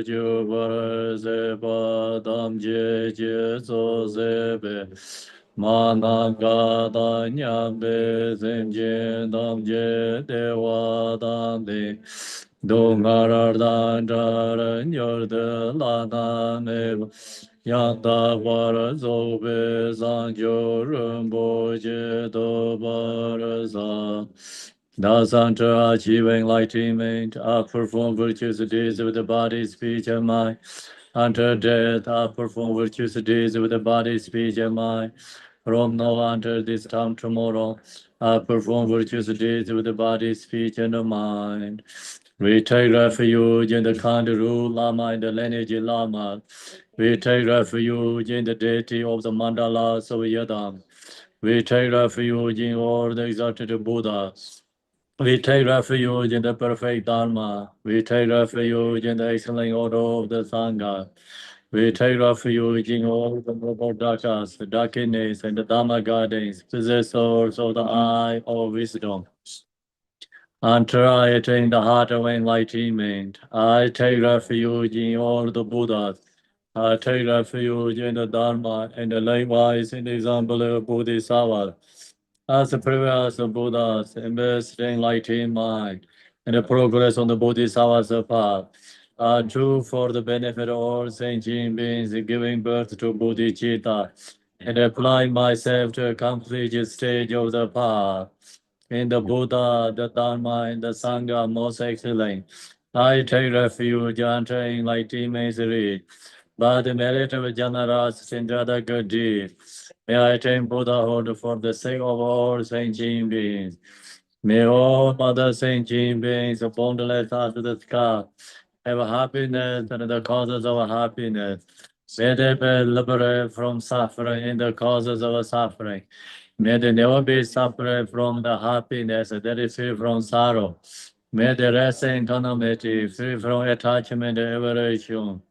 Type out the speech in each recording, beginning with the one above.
ju bar se pa dam je je so se be ma na ga da nyam be sem je dam je de wa dam de do nga ra dan ra ra nyor de la na me yang da war zo be zang jo ren bo je do bar za Dasanta achieving enlightenment, I perform virtuous deeds with the body, speech, and mind. Until death, I perform virtuous deeds with the body, speech, and mind. From now until this time tomorrow, I perform virtuous deeds with the body, speech, and the mind. We take refuge in the Kandaru Lama and the lineage Lama. We take refuge in the deity of the mandalas of Yadam. We take refuge in all the exalted Buddhas. We take refuge in the perfect Dharma. We take refuge in the excellent order of the Sangha. We take refuge in all the noble dakas, the darkness, and the Dharma gardens, possessors of the eye of wisdom. Entering the heart of enlightenment. I take refuge in all the Buddhas. I take refuge in the Dharma and likewise in the example of Bodhisattva. As the previous Buddhas invest in enlightened mind and the progress on the Bodhisattva's path are true for the benefit of all sentient beings, giving birth to bodhicitta and applying myself to a complete stage of the path. In the Buddha, the Dharma, and the Sangha most excellent. I take refuge entering enlightenment reach. By the merit of Janaras Sindrada good deed, may I attain Buddhahood for the sake of all sentient beings. May all other sentient beings, boundless as the sky, have happiness and the causes of happiness. May they be liberated from suffering and the causes of suffering. May they never be separate from the happiness that is free from sorrow. May they rest in equanimity, free from attachment and aversion.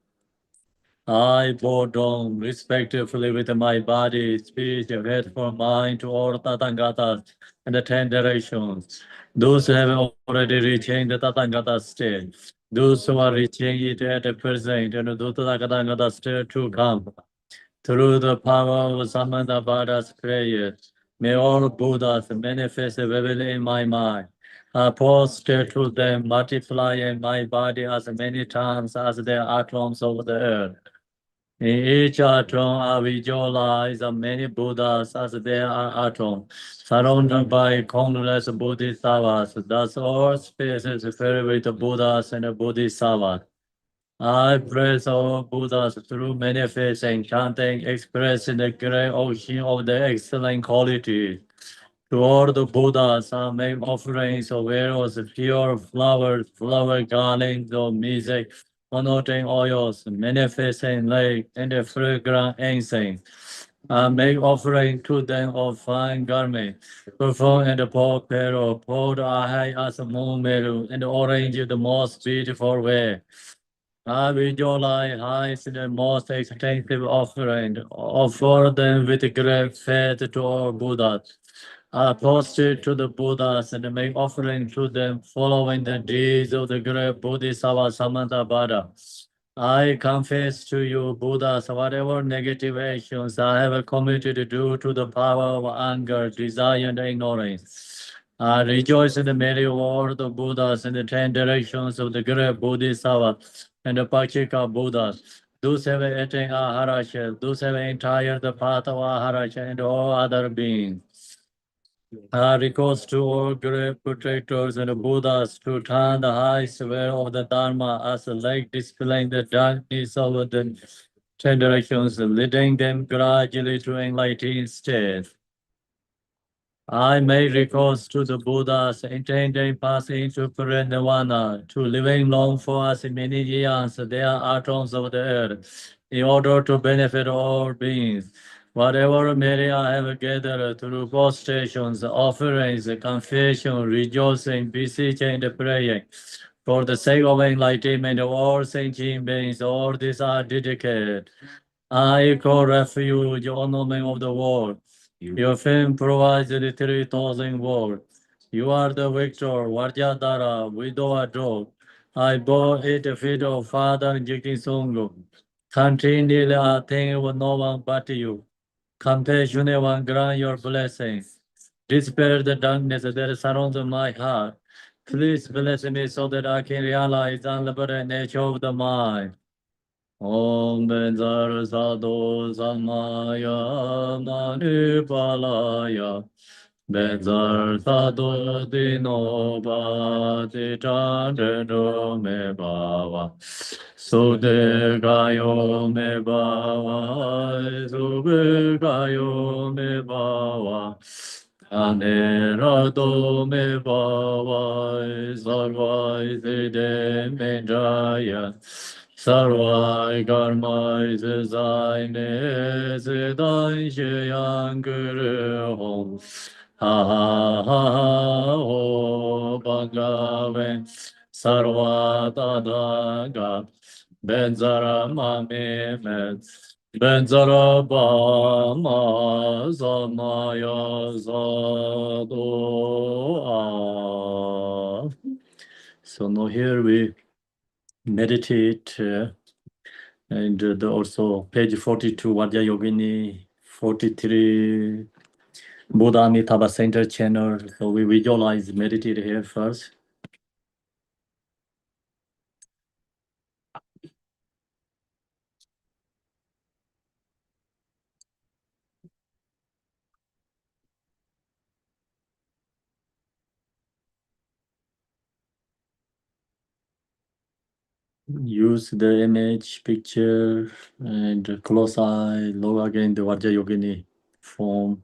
I bow down respectively with my body, speech, head, for mind to all Tathangatas and the 10 directions. Those who have already reached the Tathangata state, those who are reaching it at the present, and those Tathangata state to come. Through the power of Samantabhada's prayer, may all Buddhas manifest vividly in my mind. I posture to them, multiplying my body as many times as there are atoms of the earth. In each atom, I visualize many Buddhas as there are atoms, surrounded by countless Bodhisattvas. Thus, all space is filled with Buddhas and Bodhisattvas. I praise all Buddhas through manifesting, chanting, expressing the great ocean of the excellent qualities. To all the Buddhas, I make offerings of arrows, pure flowers, flower garlands of music, connoting oils, manifesting light, and the fragrant incense. I make offering to them of fine garments, perfume and the pork peril, poured high as a moon meadow, and orange the most beautiful way. I visualize highs in the most extensive offering, offer them with great faith to all Buddhas. I prostrate to the Buddhas and make offering to them following the deeds of the great Bodhisattva Samantabhadra. I confess to you, Buddhas, whatever negative actions I have committed due to the power of anger, desire, and ignorance. I rejoice in the merit of all the Buddhas in the 10 directions of the great Bodhisattva and the Pachika Buddhas. Those have attained Aharasha, those have entire the path of Aharasha and all other beings. Recourse to all great protectors and Buddhas to turn the high sphere of the Dharma as a light dispelling the darkness of the 10 directions, leading them gradually to enlightened state. I make recourse to the Buddhas intending passing into Parinirvana, to living long for us in many years, they are atoms of the earth, in order to benefit all beings. Whatever merit I have gathered through prostrations, offerings, confession, rejoicing, beseeching, and praying, for the sake of enlightenment of all sentient beings, all these are dedicated. I call refuge, ornament of the world. Your fame provides the 3,000 worlds. You are the victor, Vajradhara, widow adore. I bore at the feet of Father Drikung. Continually I think with no one but you. Compassionate one, grant your blessing. Dispel the darkness that surrounds my heart. Please bless me so that I can realize the unlimited nature of the mind. Om Benzar Sadhu Samaya Manipalaya Benzar Sadhu Dino Bhati Chandra Me Bhava Sude Gayo Me Bhava Sube Gayo Me Bhava Anerado Me Bhava Sarvai Side Me Jaya Sarvai karmai zai ne zidai sheyang guru hong. Ha ha ha ho bhagave sarva tadaga benzara mami met benzara ba ma zamaya zado. So now here we meditate. And also page 42, Vajra Yogini, 43, Buddha Amitabha Center channel. So we visualize, meditate here first. Use the image, picture, and close eye, look again the Vajra Yogini form.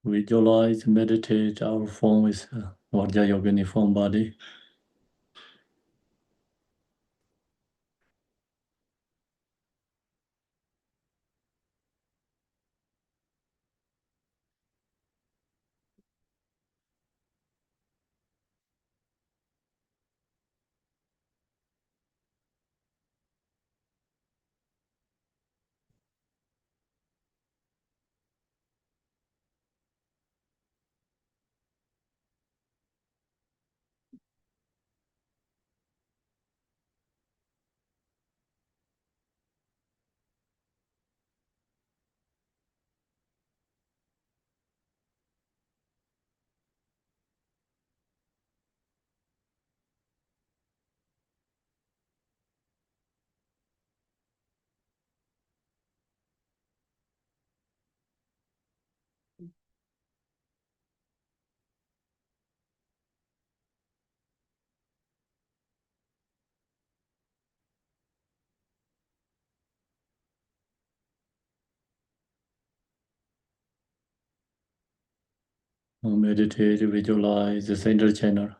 Visualize, meditate, our form is Vajra Yogini form body. Meditate, visualize the center channel.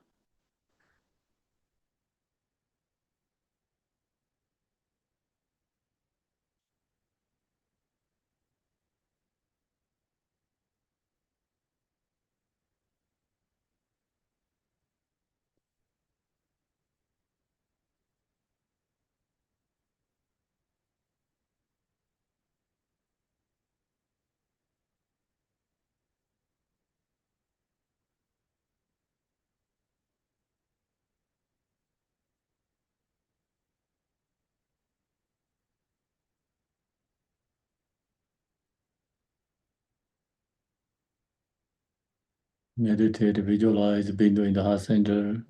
Meditate, visualize Bindu in the heart center.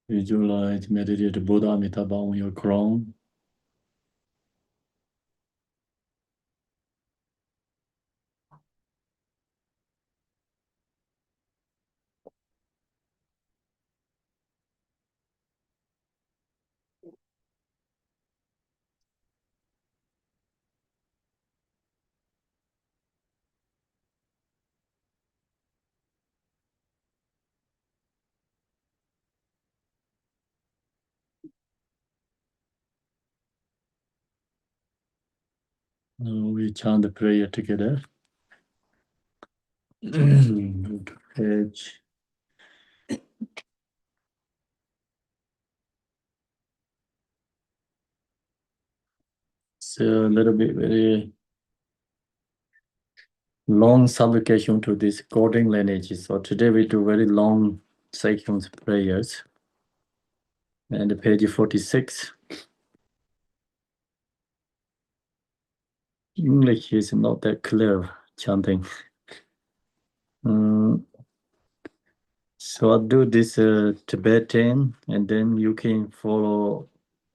Visualize, meditate Buddha Amitabha on your crown. We chant the prayer together. Page. So a little bit very long supplication to this golden lineage. So today we do very long sections prayers. And page 46. English is not that clear chanting. So I'll do this Tibetan, and then you can follow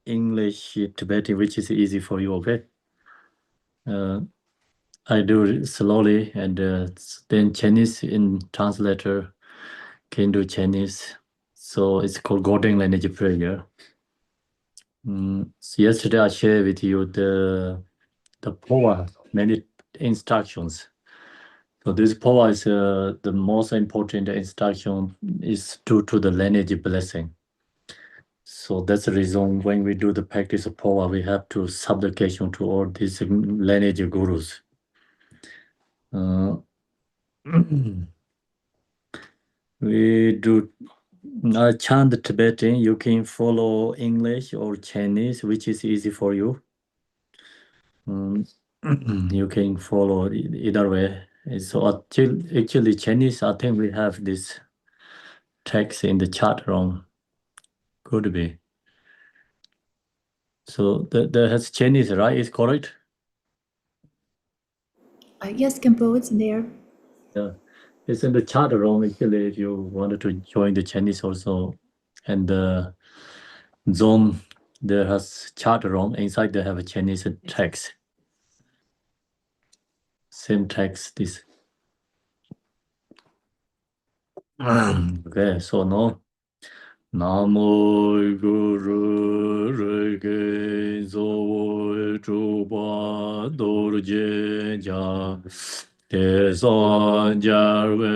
English Tibetan, which is easy for you, okay? I do it slowly, and then Chinese in translator can do Chinese. So it's called Golden Lineage Prayer. So yesterday I shared with you the Phowa, many instructions. So this Phowa is the most important instruction is due to the lineage blessing. So that's the reason when we do the practice of Phowa, we have to supplication to all these lineage gurus. We do chant Tibetan. You can follow English or Chinese, which is easy for you. You can follow either way. So actually Chinese, I think we have this text in the chat room. Could be. So there has Chinese, right? Is correct? Yes, Kempo, it's there. Yeah. It's in the chat room actually if you wanted to join the Chinese also. And Zoom, there has chat room. Inside they have a Chinese text. Same text, this. Okay, so no. Namo Guru Rege Zo Chupa Dorje Ja Te Son Jar We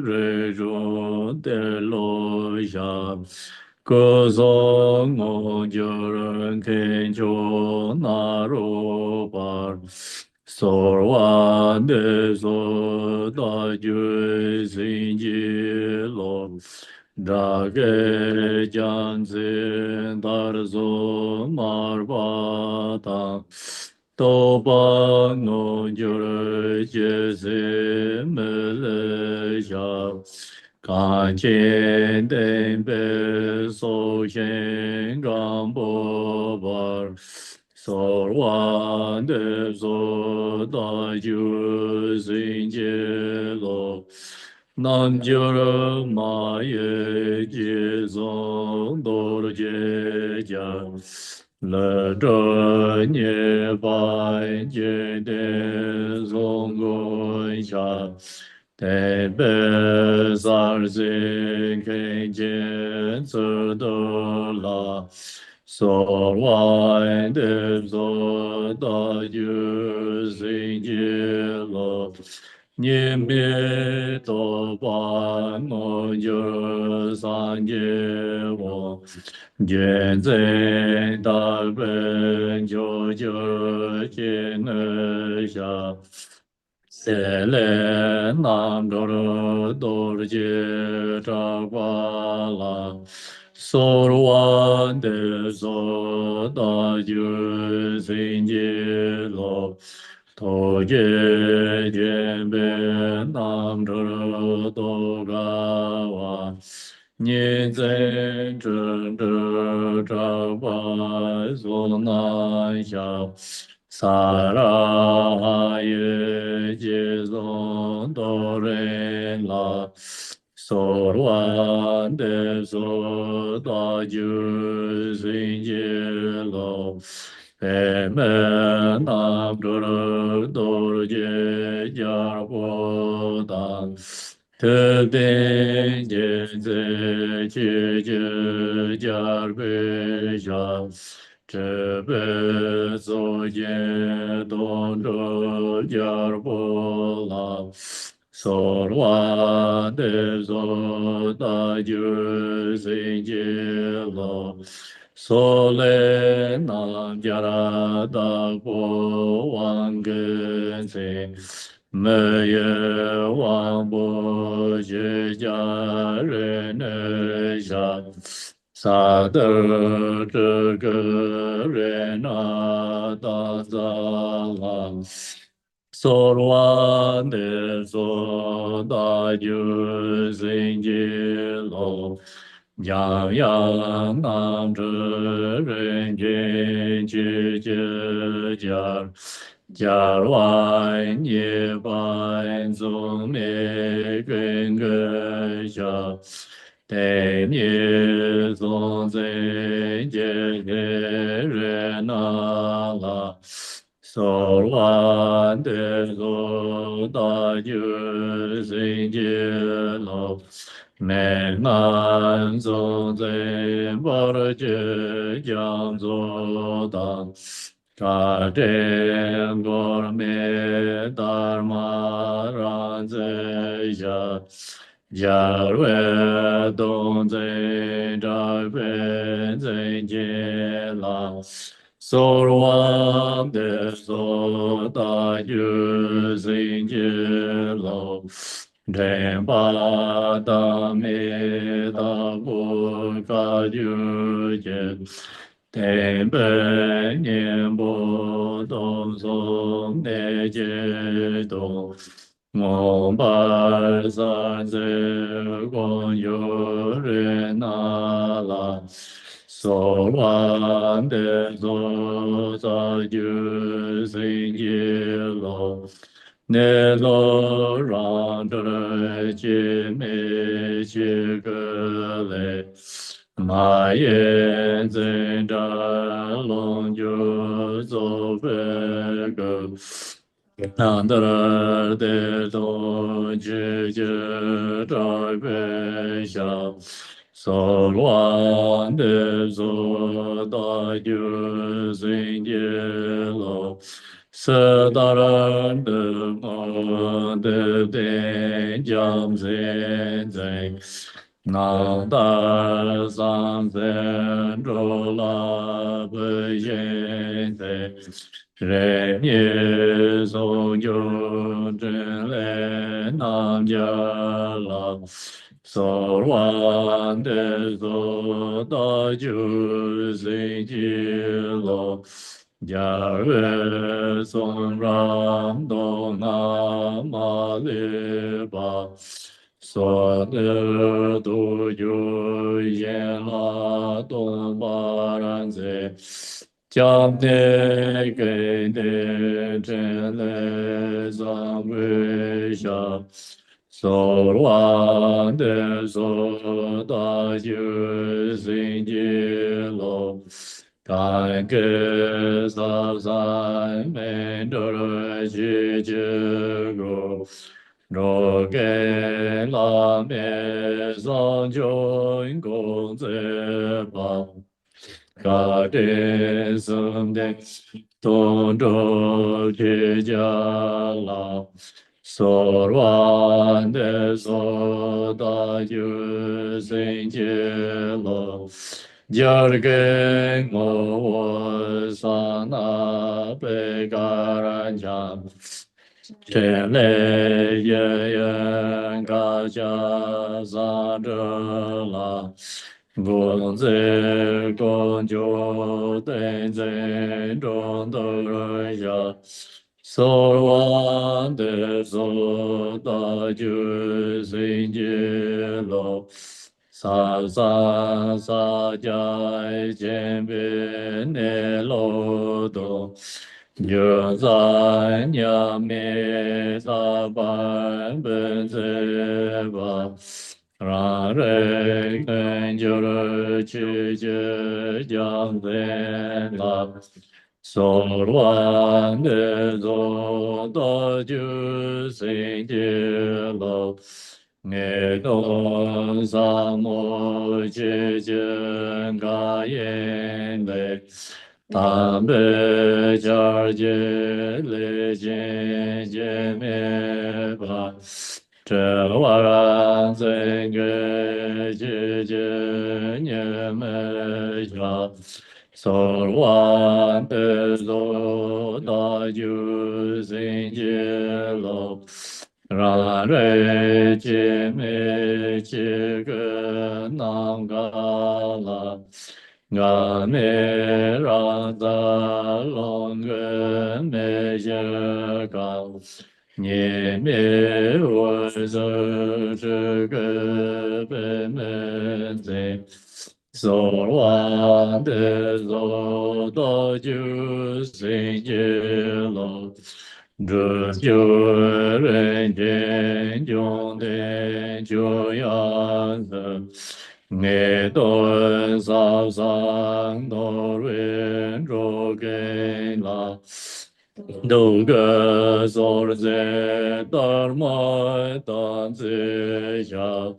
Re Jo Te Lo Ya Ko So Ngo Jor Ken Jo Na Ro Par So Wa De So Da Ju Sin Ji Lo Drage Janzin Darzo Marbata Toba no Jure Jeze Meleja Kanchen Dembe So Shen Gambo Bar Sorwan De So Da Ju Zinjelo Namjura Maye Jizong Dorje Jan Le Nye Bai Jede Zongo Sha Te Be Zar Zin Ken Jen Tsu La So Wai De Zo Da Yu Zin Ji Lo Niệm biết tổ quán ngộ nhớ san ye wo duyên duyên đại bên cho chớ trên nơi xa sẽ lên nam đô đô chế tra qua la Sorwan de so da ju sin ji lo to je je be nam ru do ga wa ni zen zhen zhe zha ba zo na ya sa ra ye je zo do re la so luan de so da ju xin ji lo pe me nam du do je jar bo dan te de je ze chi je jar be ja这辈子也懂得点儿不啦，说完的说那就心结了，说来那家的不忘跟谁。没有忘不一家人的家。萨德这个人啊，大杂啦，梭罗的梭大就生吉罗，洋洋南着人间去家。假乱涅槃宗灭根根下，待涅宗在劫人那拉，所乱的所大就生劫罗。每南宗在般若觉讲座当。嘎真果灭达玛然在下，假如东在这边在劫啦，所罗的所大就心劫喽。人巴达灭达波嘎就见。天本念不动松内解动，我把三世光有人那拉，所望的所造就心结罗。那罗让这姐妹去个来。马耶真扎龙就走别个，南德尔的东去就扎别下，所乱的所大就心结了。色达人的我的边疆现在。那达三千周拉不现在，人也从就真来南家啦，所望的所大就随机了。假如松让东南马里巴。所得度有言啦，东巴然在，将内给内真来藏为下，所望的所大就心结喽。感觉三三没得去结果。若给拉面上君公子吧，嘎真生的东周去家啦，所乱的所大就生结了。今儿跟我上那北嘎然讲。这类也嘎家萨着啦， Gong zhe gong jiu den zhen zhong de ya. So wan de so da ju xin ji lo. Sa sa sa jia jian bi ne lo dong. Yue zai nia me sa ban ben ze ba. Ra re gen ju re chi je jiang zen la. So luan de zo da ju xin ji lo. Nghe tôn sa mô chi chân ca yen lệ. Tam bê char je lê chen je me ba. Trơ wa ran sen ge chi chân nye me cha. So wan te zo da ju sin je lo. Ra re chi me chi ge nam ga la. Nga me ra za long ge me je ga. Nye me wo zhe zhe ge be me ze. So wan de zo da ju sin je lo. Zhe jiu ren jian jiong den jiu yan zhen. Nghe tôn sa sang do ren ro gen la. Đầu cơ so dễ đar mai tan dễ ya.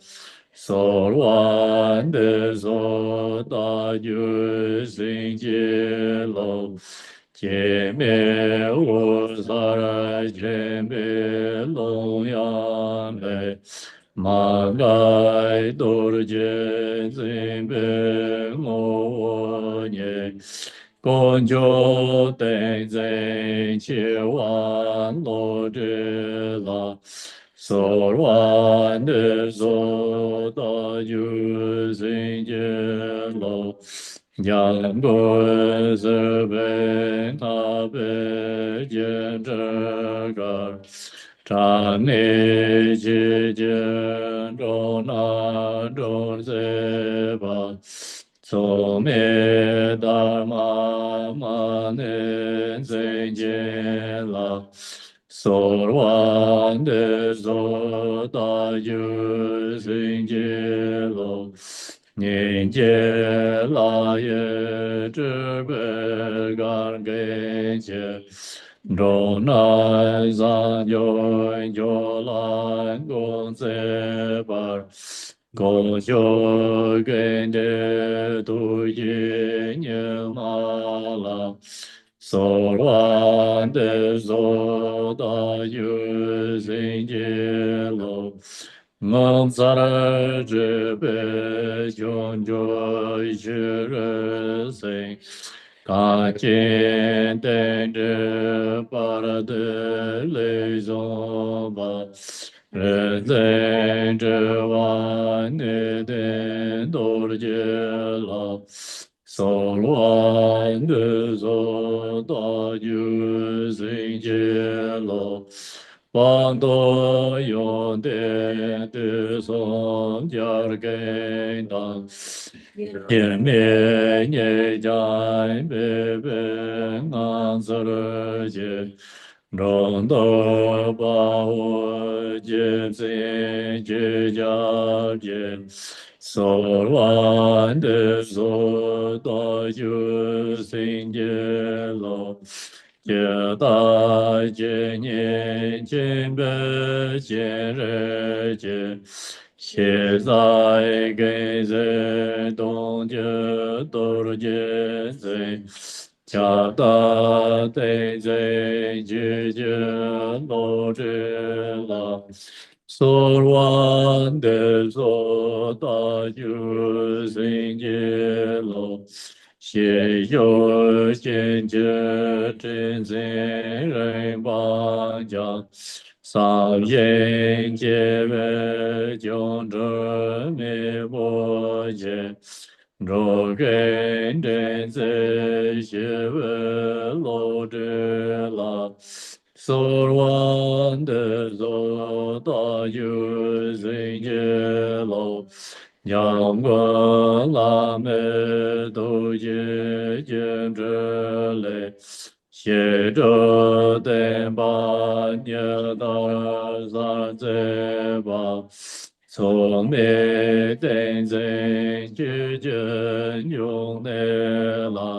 So loan de so da yu xin jie lo. Jie me wo sa ra jie me long yan me. Ma gai dor jie zin be mo wo nye. Gong jiu den zhen qie wan lo zhi la. So luan de so da yu xin jie lo. Yang gu zi ben ta be jian zhe ge. Zhang ni ji jian zhong na zhong zi ba. So me da ma ne zhen jian la. So luan de so da yu xin jie lo. Nian jie la ye zhi be gan gen jie. Zhong nan zan yun yu lan gong zi bar. Gong xiu gen de du yin yin ma la. So luan de so da yu xin jie lo. Ngam sa ra zhi be jiong zhu shi re sing. Ka jian den zhi pa ra de lei zong ba. Ren zhen zhi wan ne den do ri jie la. So luan de so da yu xin jie lo. Wang do yon de de song jar gen dang. Yen me nye jan be be ngan zhe jie. Rong do ba wo jie zin jie jia jie. So luan de so da yu xin jie lo. Jie da jie nian jian be jian re jie. Xie zai gen zhe dong jie do ru jie zhe. Jia da den zhe jie jie lo zhi la. So luan de so da yu xin jie lo. xie yu jian zhe zhen zhen ren bang jiang sang yin jie wei jiong zhe mi bo jie zhou gen zhen zi xie wei lo zhi la so wan de zo da yu zhen jie lo yang guan la me do ye jian zhe le xie zhe den ba nie da zan zhe ba cong me den zhen ju jian yong ne la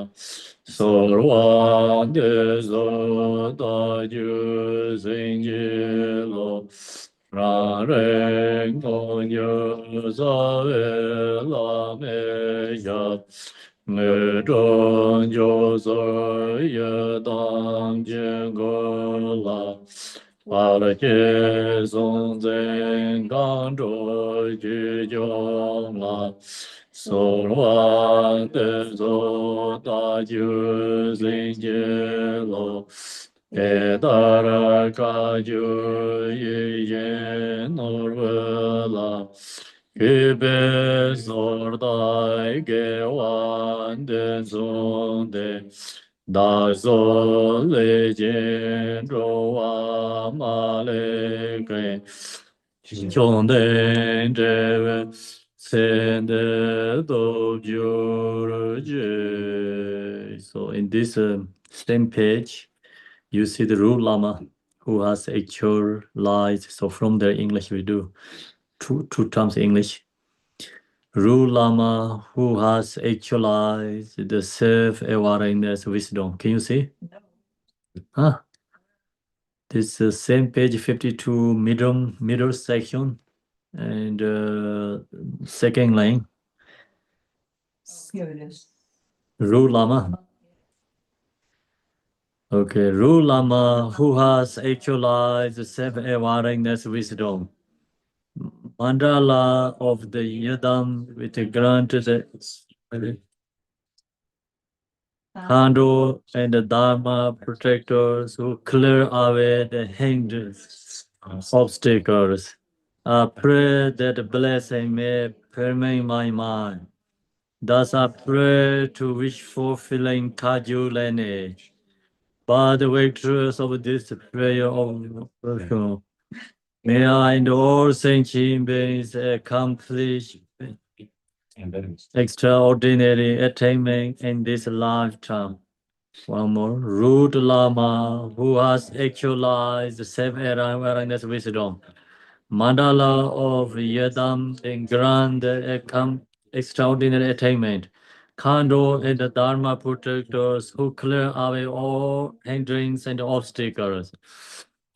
so wan de zo da ju zhen ji lo ra ren gong yu za ve la me ya me zhong jiu zi ye dang jian ge la pa le jie song zhen gang zhuo ju jiong la so wan de zo da ju zhen jie lo ge da ra ka ju yi yen nor ve la ge be sor dai ge wan de zong de da zo le jian zhou wa ma le ge Chong den zhe wen sen de do ju je. So in this same page, you see the Ru Lama who has actual lies. So from the English we do two times English. Ru Lama who has actualized the self-awareness wisdom. Can you see? Huh? This same page 52 middle section. And second line, Ru Lama. Okay, Ru Lama who has actualized self-awareness wisdom. Mandala of the Yadam with the granted Kando and the Dharma protectors who clear away the hindrance obstacles. I pray that the blessing may permeate my mind. Thus I pray to wish fulfilling Kagyu lineage. By the victories of this prayer of virtue, may I and all sentient beings accomplish extraordinary attainment in this lifetime. One more. Root Lama, who has actualized self-awareness wisdom. Mandala of Yadam in grand extraordinary attainment. Kando and the Dharma protectors who clear away all hindrances and obstacles.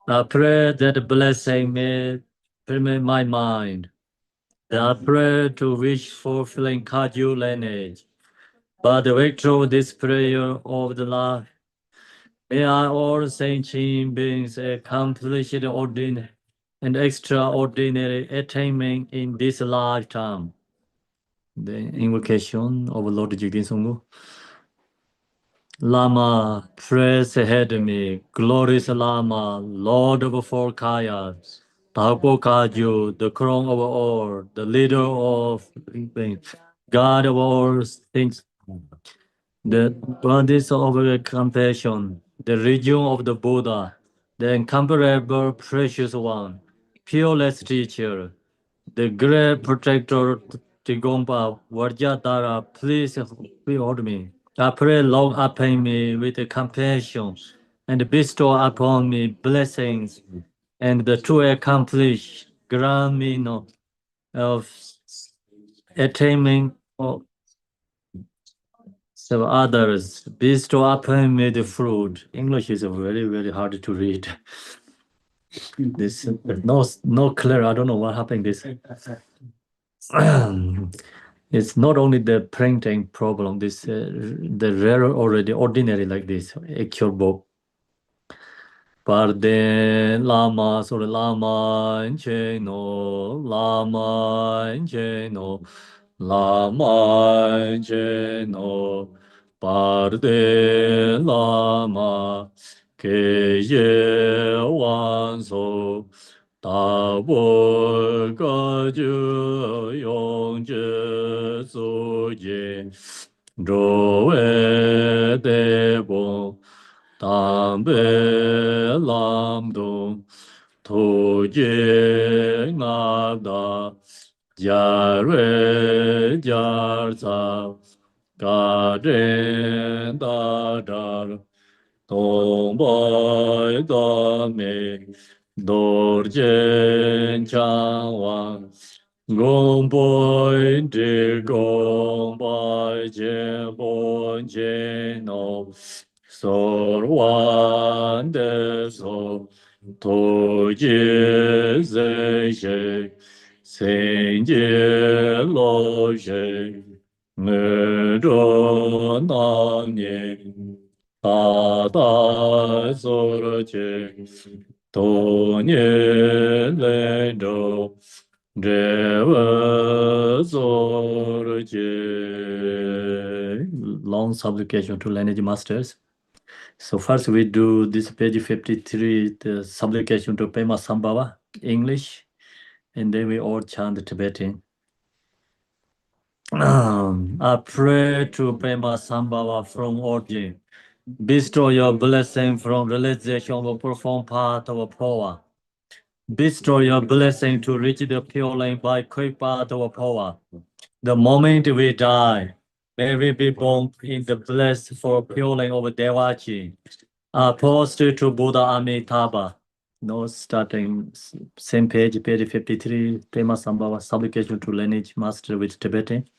I pray that the blessing may permeate my mind. I pray to wish fulfilling Kagyu lineage. By the victory of this prayer of the life, may I all sentient beings accomplish the ordinary and extraordinary attainment in this lifetime. The invocation of Lord Jigten Songbo. Lama, praise ahead of me, glorious Lama, Lord of four Kayas, Thapo Kagyu, the crown of all, the leader of things, God of all things, the bodies of compassion, the region of the Buddha, the incomparable precious one, peerless teacher, the great protector Tigompa Vajradhara, please behold me. I pray, Lord, upon me with compassion and bestow upon me blessings and the to accomplish, grant me no of attainment of so others, bestow upon me the fruit. English is very, very hard to read. This no clear. I don't know what happened. This it's not only the printing problem. This the rare already ordinary like this actual book. Parde lama sort lama no lama no lama no Parde lama ke ye wan so ta bo ga ju yong je su ye ro we de bo tam be lam do to je na da ja re ja sa ga zhen da zha dong bai da me dor jian chang wang gong boi zhi gong bai jian bo jian no so wan de so to ji zhe zhe sen jie lo zhe 我着那年，大大所罗切，多年来着，这我所罗切。Long supplication to lineage masters. So first we do this page 53, the supplication to Pema Sambhava, English, and then we all chant the Tibetan. I pray to Pema Sambhava from origin. Bestow your blessing from realization of a profound part of Phowa. Bestow your blessing to reach the pure lane by quick part of Phowa. The moment we die, may we be born in the blessed for pure lane of Devachi. Posted to Buddha Amitabha. No starting same page, page 53, Pema Sambhava, supplication to lineage master with Tibetan.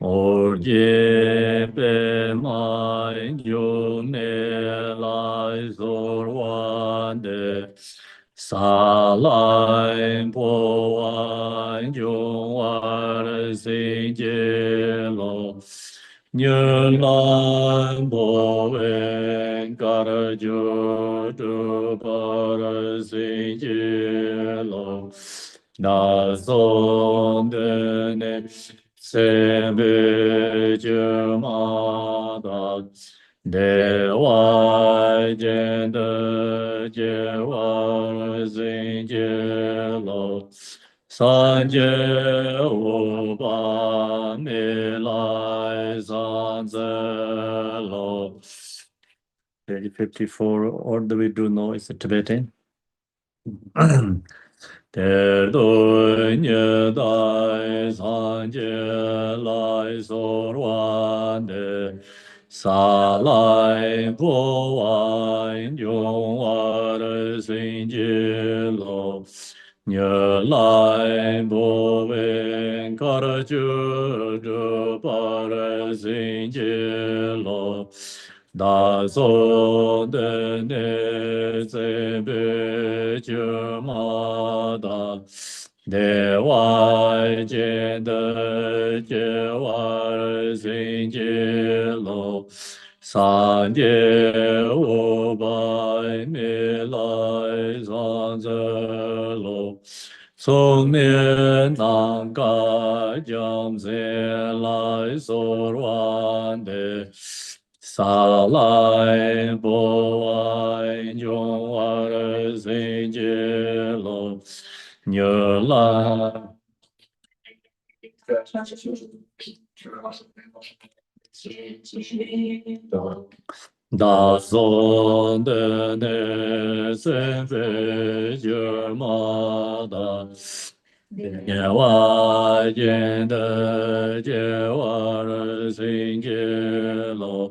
Orje pe mai yu ne lai zor wan de sa lai po wan yu war si je lo như lan bo ven kar ju tu par si je lo na son de ne 세배주마다 대화젠的제화생제로 산제오바밀라이산제로 Page 54, all that we do know is Tibetan. Terdo nye dai sanje lai sorwan de sa lai po wan yong war sin je lo nye lai po wen kar ju ju par sin je lo da so de ne ze be ju ma da de wai jian de jie war xin jie lo san jie wu bai mi lai zang ze lo song nian nang ga jiang zi lai so ruan de sa lai bo wai yong war xin jie lo nhớ là đa số de ne sen về giờ mà đa nhà hoa yên de chế hoa sinh chế lo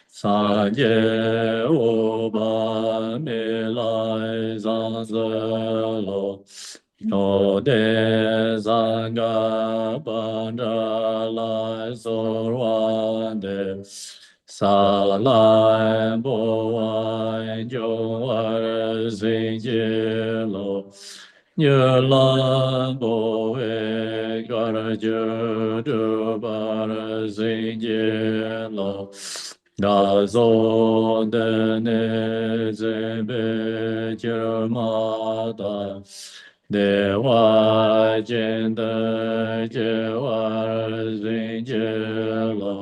sa chế ô ba mê lai giang zơ lo no de zanga bandra lai sorwan de sa lai bo wai jo war sing je lo như lan bo we gar ju du bar sing je lo da zo de ne ze be jer ma da de wa jian de jie wa xin jie lo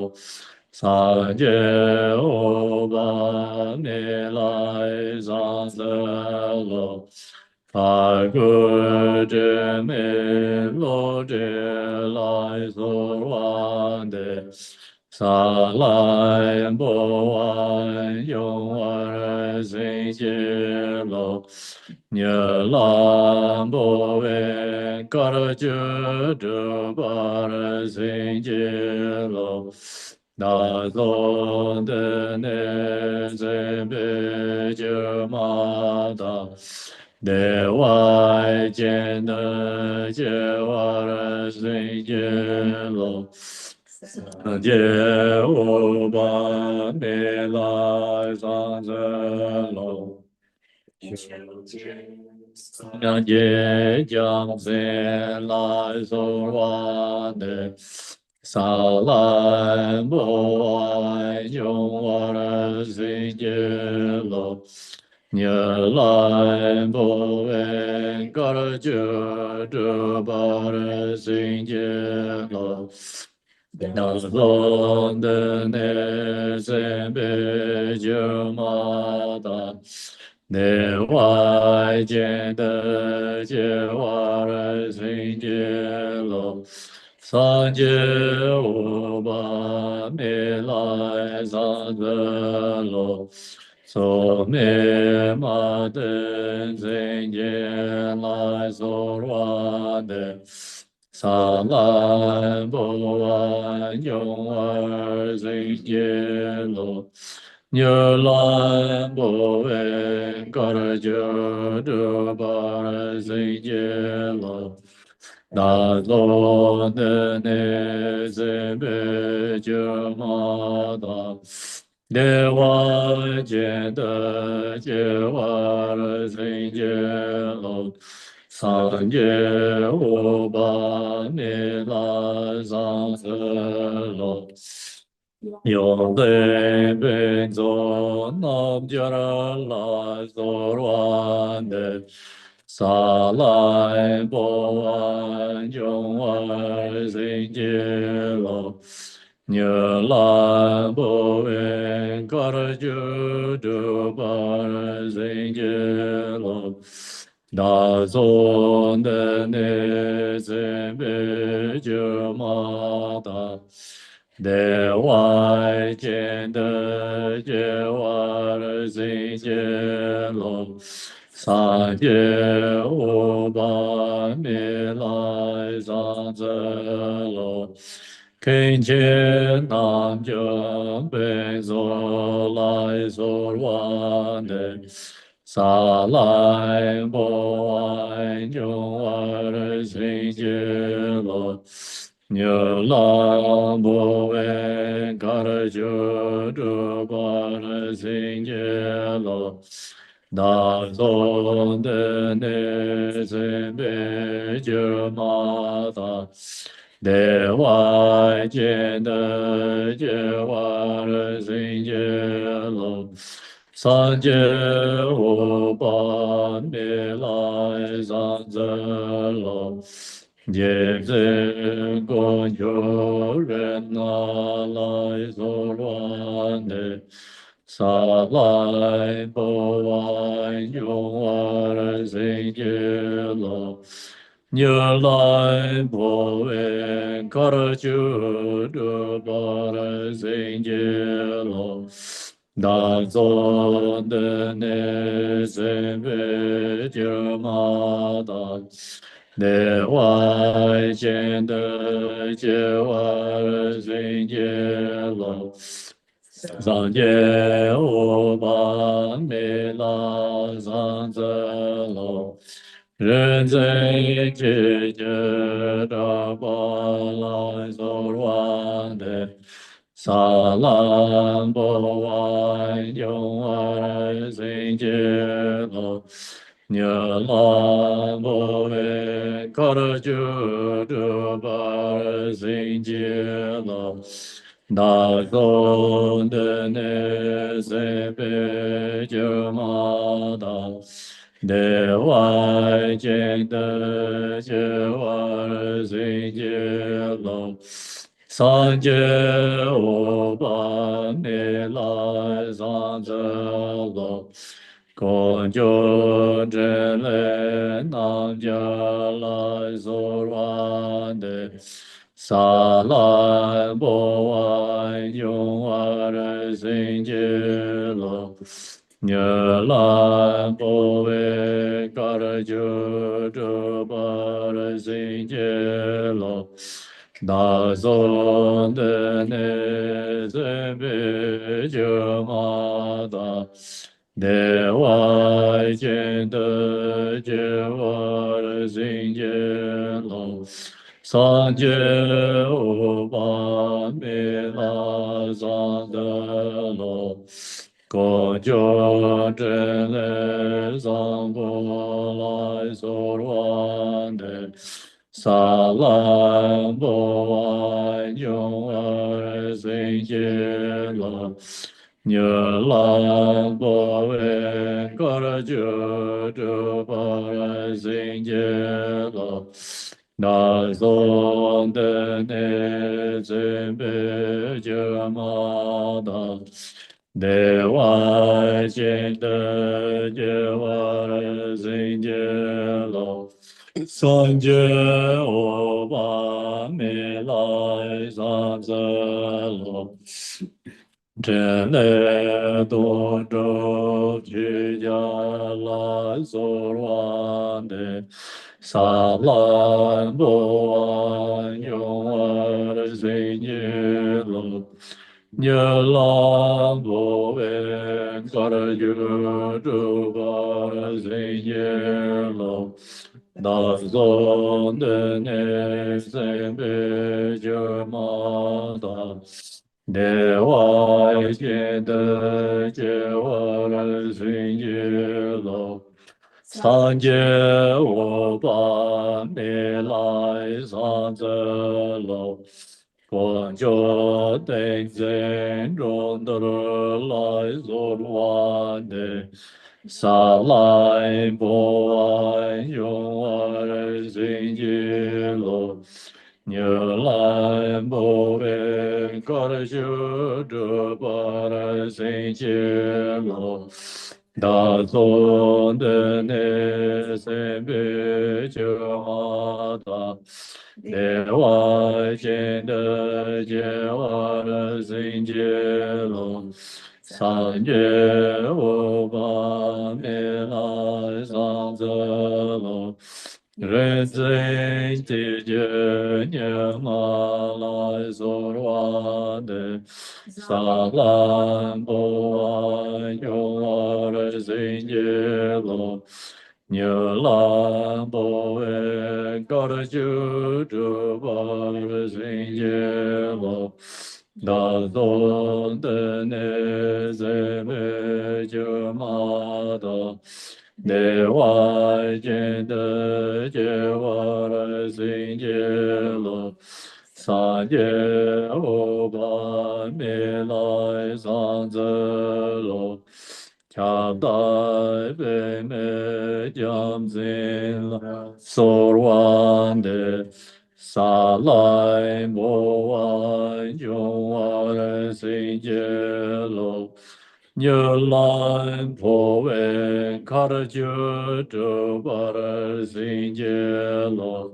三界五百弥来藏色罗，法故知名罗知来所往的，萨来波完永而行解罗，涅兰波为嘎尔觉者巴尔行解罗。那宗的内在被就马达，内外见的结瓦的世界罗，解无把弥来上者罗。两界将身来所往的，萨来波爱用我的世界罗，涅来波为嘎尔觉者巴的世界罗。那龙的内在被就马达，内外见的结瓦的心结罗，三界无把弥来三则罗，所灭马登真见来所罗的。萨兰波完永而行解罗，涅兰波为嘎尔觉者巴尔行解罗，那宗的内在被就马达，内外见的结瓦尔行解罗。三界五百弥来藏色罗，有对本尊南迦来所罗的，萨来波完永而行解罗，涅兰波为嘎尔觉者巴尔行解罗。大宗的内在被就马达，内外见的结瓦的心结罗，三界五百弥来藏则罗，恳切南无本所来所往的。萨来波安永而行解罗，涅兰波为嘎尔觉者巴尔行解罗，那宗的内在被就马达，内外见的结瓦尔行解罗。三界五百弥来藏则罗，劫真公有人那来所乱的，萨来波完永而行解罗，涅来波为嘎尔觉者巴尔行解罗。大宗的内在被就马达，内外见的结瓦尔行解罗，三界五百弥勒三则罗，人在界界的巴来所罗的。萨兰波完永而行解罗，涅兰波为嘎尔觉者巴尔行解罗，那宗的内在被就马达，内外见的结瓦尔行解罗。三界五百弥来三者罗，共九真来南迦来梭罗的，萨拉波瓦永瓦的心界罗。nhớ là bồ về cả đời chưa trở ba đời sinh chế lo đa số đến nề sẽ bị chưa mà ta để hoài trên đời chưa qua đời sinh chế lo san chế ô ba mê la san đơ lo có cho trên lễ sang vô lại số loạn đề sa la vô ai nhung ai sinh chế la nhớ la vô về có ra chưa chưa ba ra sinh chế la na son de ne ze be je ma da đề hoài trên đời chế hoài sinh chế lộ son chế ô ba mê lai san sơ lộ trên lễ tu trúc chư gia la so loan đề sa lan bo an yong a sinh chế lộ nhớ lòng vô bên có đời chữ trụ ba sinh nhớ lòng đạo dồn đến nề sinh bê chữ ma ta để hoài trên đời chế hoài sinh nhớ lòng san chế vô ba mê lai san dơ lòng quan cho tình dân trong đời lại dồn hoàn đề sa lại bộ ai dùng ai sinh chế lộ nhớ lại bộ về có đời chúa đưa bà sinh chế lộ đa tôn đến nề sinh bê chứa ma ta đề hoài trên đời chế hoài sinh chế lộ san chế vô ba mê lai san dơ lộ Rên dinh ti chế nhớ ma lai so loan đề sa lan bo ai yong a sinh chế lộ nhớ là bộ về có đời chữ trụ ba sinh chế lộ đa tôn tên nề dễ mê chữ ma ta để hoài trên đời chế hoa sinh chế lộ sa chế ô ba mê lai san dơ lộ chạp đại bê mê chạm dên la sô loan đề sa lai mô ai chung ai sinh chế lộ nhớ lai phổ về khá ra chứa trở bà ra sinh chế lộ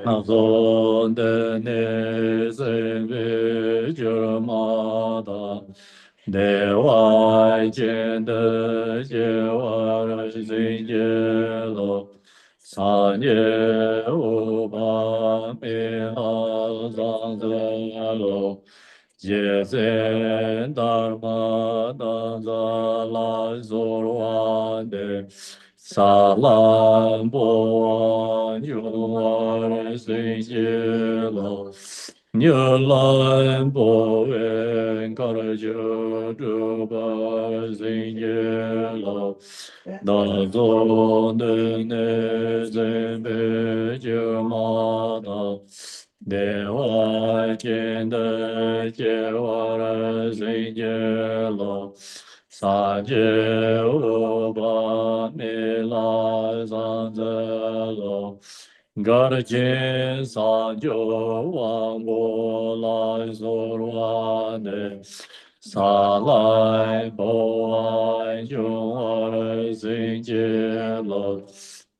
Nam son de ne se ve chơ ma ta de hoài trên de chế hoa ra sinh chế lộ sa nhê ô ba mê ha giang dơ lộ Ye sen dharma danza la zorwa de salam bo yuwa sinh chế lo nhớ lan bo en kar ju du ba sinh chế lo da zo de ne zen be je ma da để hoài trên đời chế hoa sinh chế lộ sa chế ô ba mê la san dơ lộ Garje sanjo wango lai sorwane salai boai jung sinje lo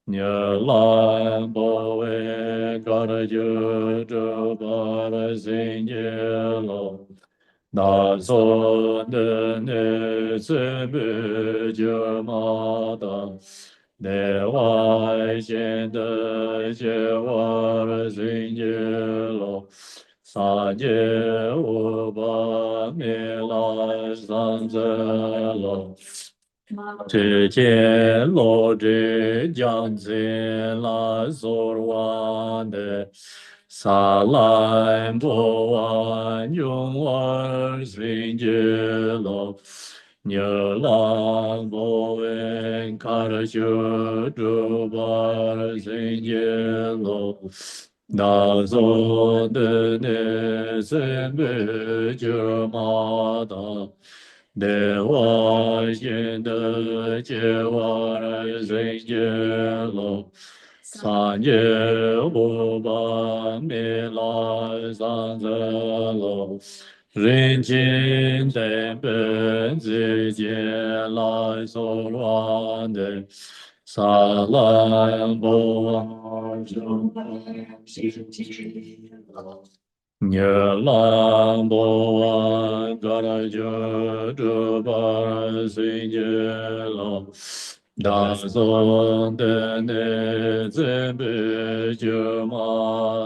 nye lai boe garje bar sinje lo na so ne se be je ma da ne wai xian de jie wa xin jie lo sa jie wu ba mi la san ze lo 只见罗织将军来索瓦的萨兰波万永尔孙杰罗牛郎波文卡尔修朱巴尔孙杰罗那索的那森贝就马达。de wa yin de jie wa zhen jie lo san jie wu ba mi la san ze lo ren jin de ben zi jie la so luan de sa lan bo zhong xin ji lo nhớ lam bồ an ca ra chơ chơ ba sinh chơ lo đa son tên nê zên bê chơ ma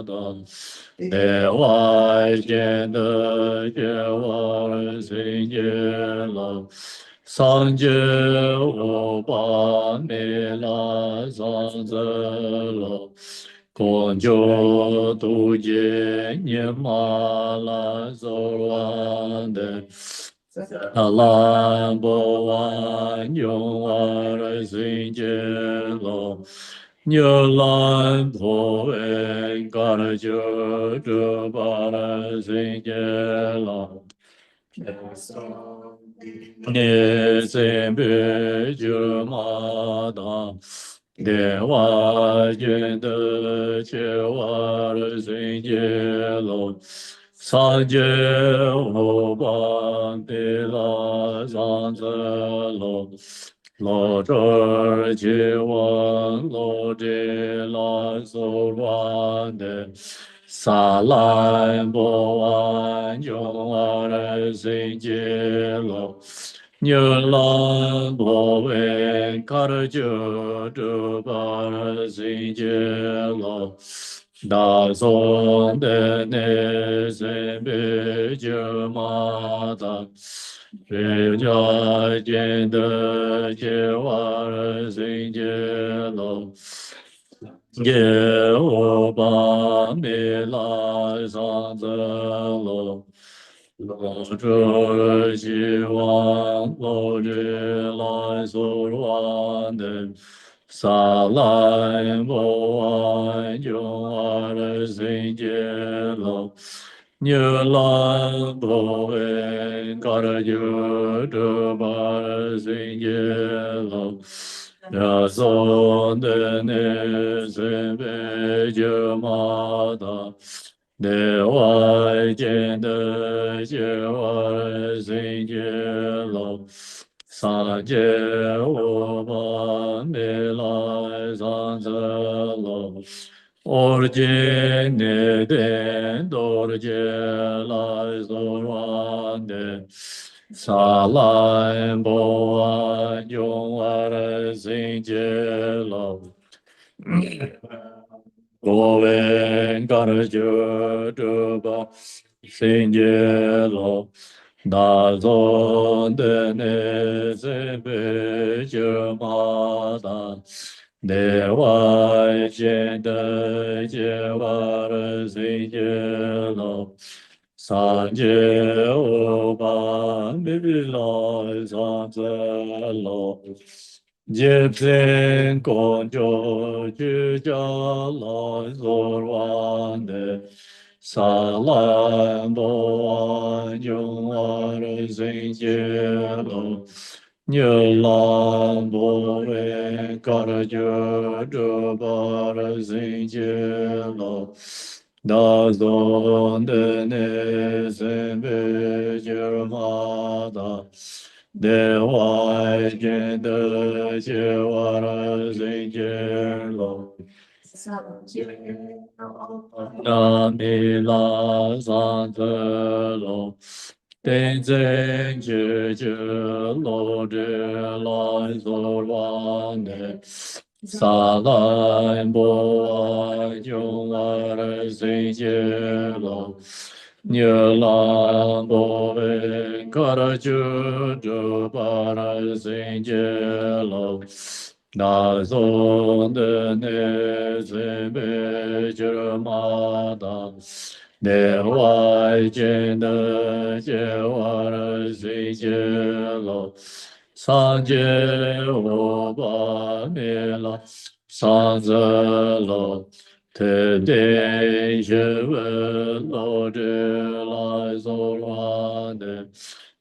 đan đề hoài chen đơ chơ wa sinh chơ lo san chơ wo ba mê la san zơ lo 公就杜杰涅玛拉索罗的阿拉波瓦永瓦孙杰罗涅兰波恩嘎尔就这巴拉孙杰罗。涅森贝就马达。de wa yin de che wa xin jie lo san jie wo ban de la san ze lo lo zhe jie wan lo de la so luan de sa lan bo wan yong wa xin jie lo nhớ lan bo ven kar jo do ba xin je lo da son de ne se be je ma da re ja jen de je wa xin je lo ye wo ba me la san ze lo 老者希望老者来所愿的萨来摩安永安圣洁老涅兰波恩嘎尔尤德巴圣洁老亚松的内圣贝就马达。de wa jian de jie wa xin jie lo sa jie wu ba mi la san ze lo or jian ne den dor jie la so wan de sa lan bo an yong wa xin jie lo 我闻嘎尔就这巴圣洁罗大宗的那些贝就马达内外见的结瓦的圣洁罗三界无巴比比罗三则罗。接见公主居家来做完的萨兰波安永安的圣洁路， Như Lan Bồ Về Cả Chơ Trơ Ba Ra Sinh Chê Lô Đa Dôn Đê Nê Sinh Bê Chơ Ma Đà Đê Hoài Chên Đê Chê Hoa Ra Sinh Chê Lô Nam Mê La San Thế Lô Tên danh chư chư lô trì lai dô loan đề sa lai bồ ai chung a ra sinh chê lô như la bồ về ca ra chư chư pa ra sinh chê lô na zôn đề nê zê bê chư ma đà Đề hoài trên đơ chế hoa rơ sĩ chế lộ san chế hồ ba mê la san dơ lộ thế đê chế vơ lộ chế lai dô loan đề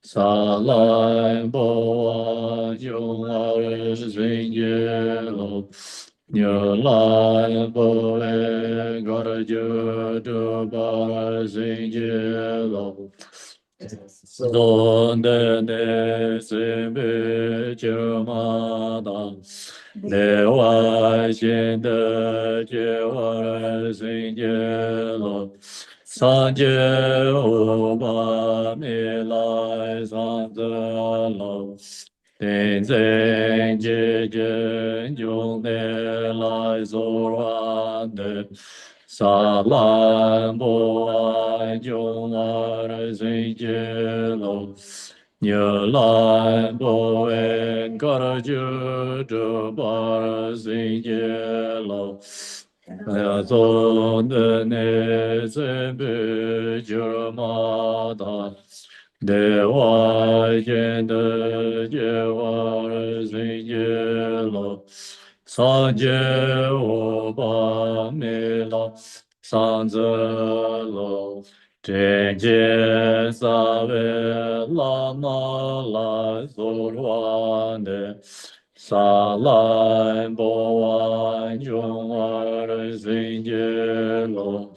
sa lai bồ a chung a rơ sĩ chế lộ Nhớ lại bồ đề gà ra chư trư ba ra sinh chê lộ Đôn đê đê sinh bê chư ma đà Đề hoài trên đê chê hoa ra sinh chê lộ San chê hồ ba mê lai san tơ lộ Tên danh chế chân dung đề lai dô loan đề Sa lan bồ ai chung a ra sinh chê lộ Nhớ lan bồ en ca ra chư trư ba ra sinh chê lộ Ya tôn đề nê sen bê chư ma đà Đề hoài trên đê chế hoa ra sinh chê lộ San chế hồ ba mê la san dơ lộ Trên chế sa vệ la ma la dô loan đề Sa lai bồ ai chung hoa ra sinh chê lộ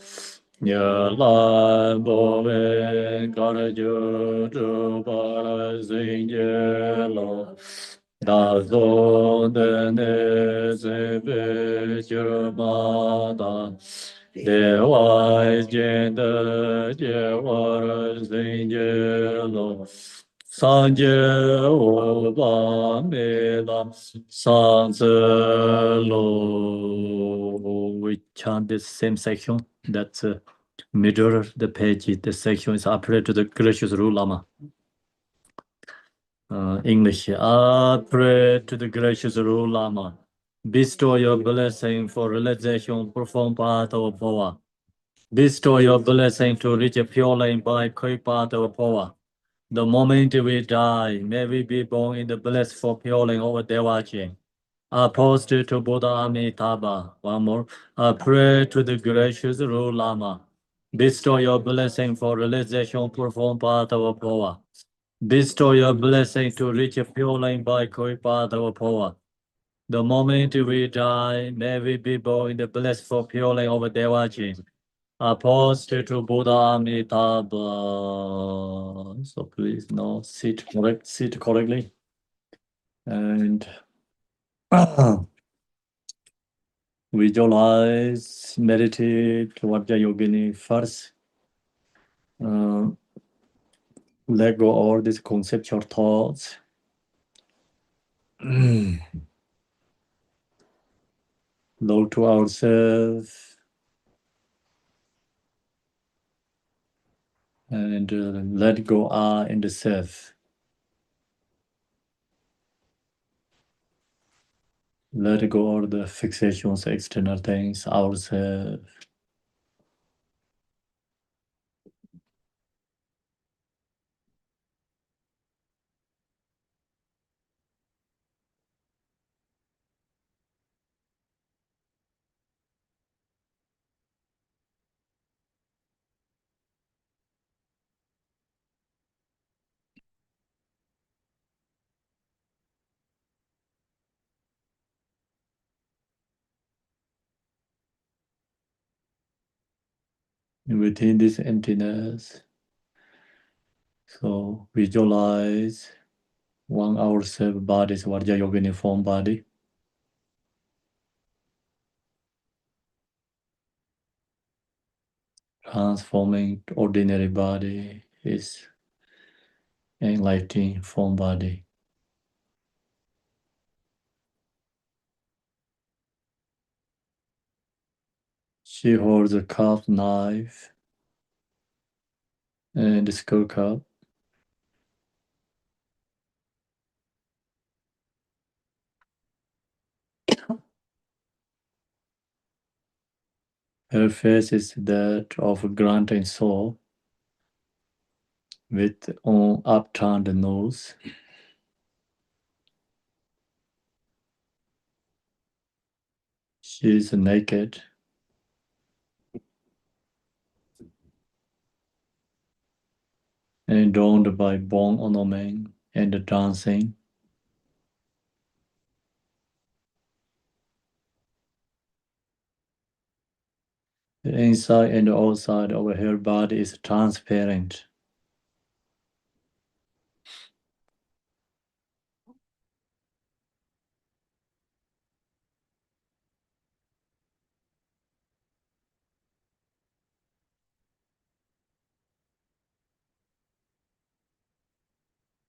Nhớ lại bồ về ca ra chư trư ba ra sinh chê lộ đa dô đê nê se bê chư ma đà đề hoài trên đê chê hoa ra sinh chê lộ san chê ô ba mê la san sơ lộ. We chant this same section. That's mirror the page. The section is applied to the gracious Ru Lama. English. I pray to the gracious Ru Lama. Bestow your blessing for realization, perform part of Phowa. Bestow your blessing to reach a pure lane by quick part of Phowa. The moment we die, may we be born in the blessed for pure lane over Devachi. Apostle to Buddha Amitabha. One more. I pray to the gracious Ru Lama. Bestow your blessing for realization, perform part of Phowa. Bestow your blessing to reach a pure lane by quick part of Phowa. The moment we die, may we be born in the blessed for pure lane over Devachi. Apostle to Buddha Amitabha. So please, no, sit correctly. And visualize, meditate Vajra Yogini first. Let go all these conceptual thoughts. Look to ourselves. And let go I in the self. Let go all the fixations, external things, ourselves. within this emptiness. So visualize one ourselves body is Vajra Yogini form body. Transforming ordinary body is enlightening form body. She holds a cup, knife, and a skull cup. Her face is that of a grunting soul with an upturned nose. She is naked and adorned by bone ornament and dancing. The inside and outside of her body is transparent.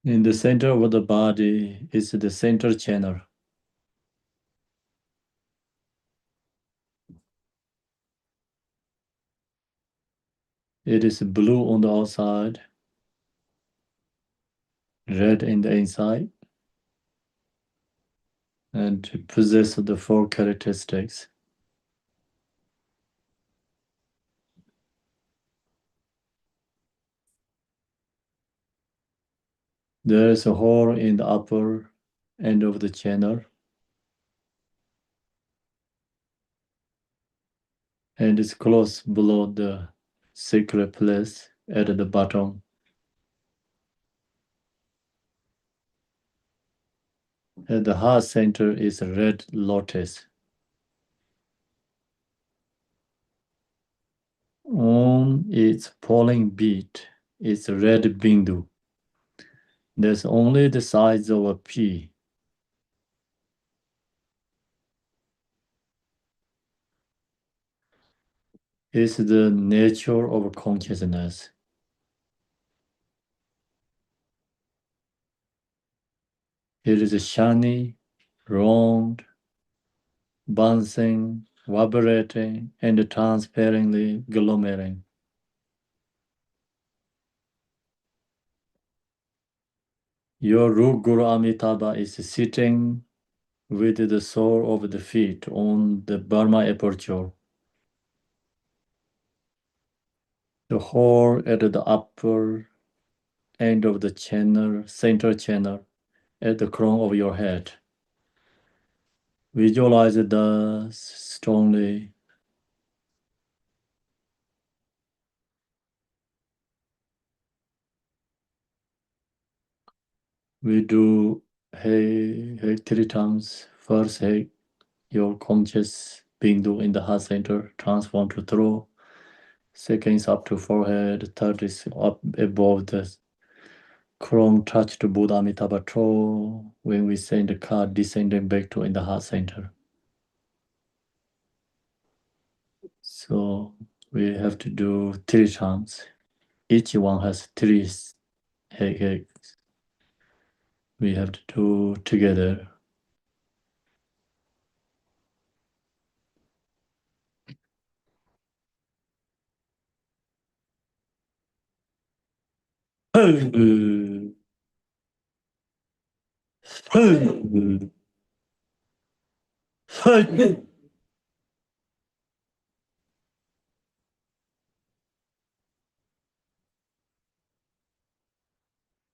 In the center of the body is the center channel. It is blue on the outside, red in the inside, and possesses the four characteristics. There is a hole in the upper end of the channel, and it's close below the sacred place at the bottom. At the heart center is a red lotus. On its polling bead is a red bindu. There's only the size of a pea. It's the nature of consciousness. It is shiny, round, bouncing, vibrating, and transparently glimmering. Your root Guru Amitabha is sitting with the sole of the feet on the Burma aperture. The hole at the upper end of the channel, center channel, at the crown of your head. Visualize thus strongly. We do hey 3 times. First, hey, your conscious bindu in the heart center, transform to throat. Second is up to forehead. Third is up above the crown, touch to Buddha Amitabha throat. When we send the card descending back to in the heart center. So we have to do 3 times. Each one has 3 hey. We have to do together.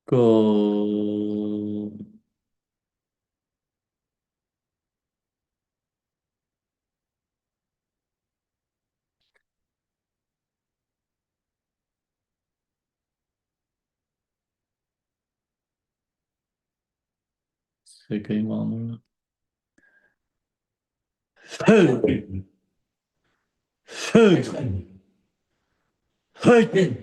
Go. Second one. Hey.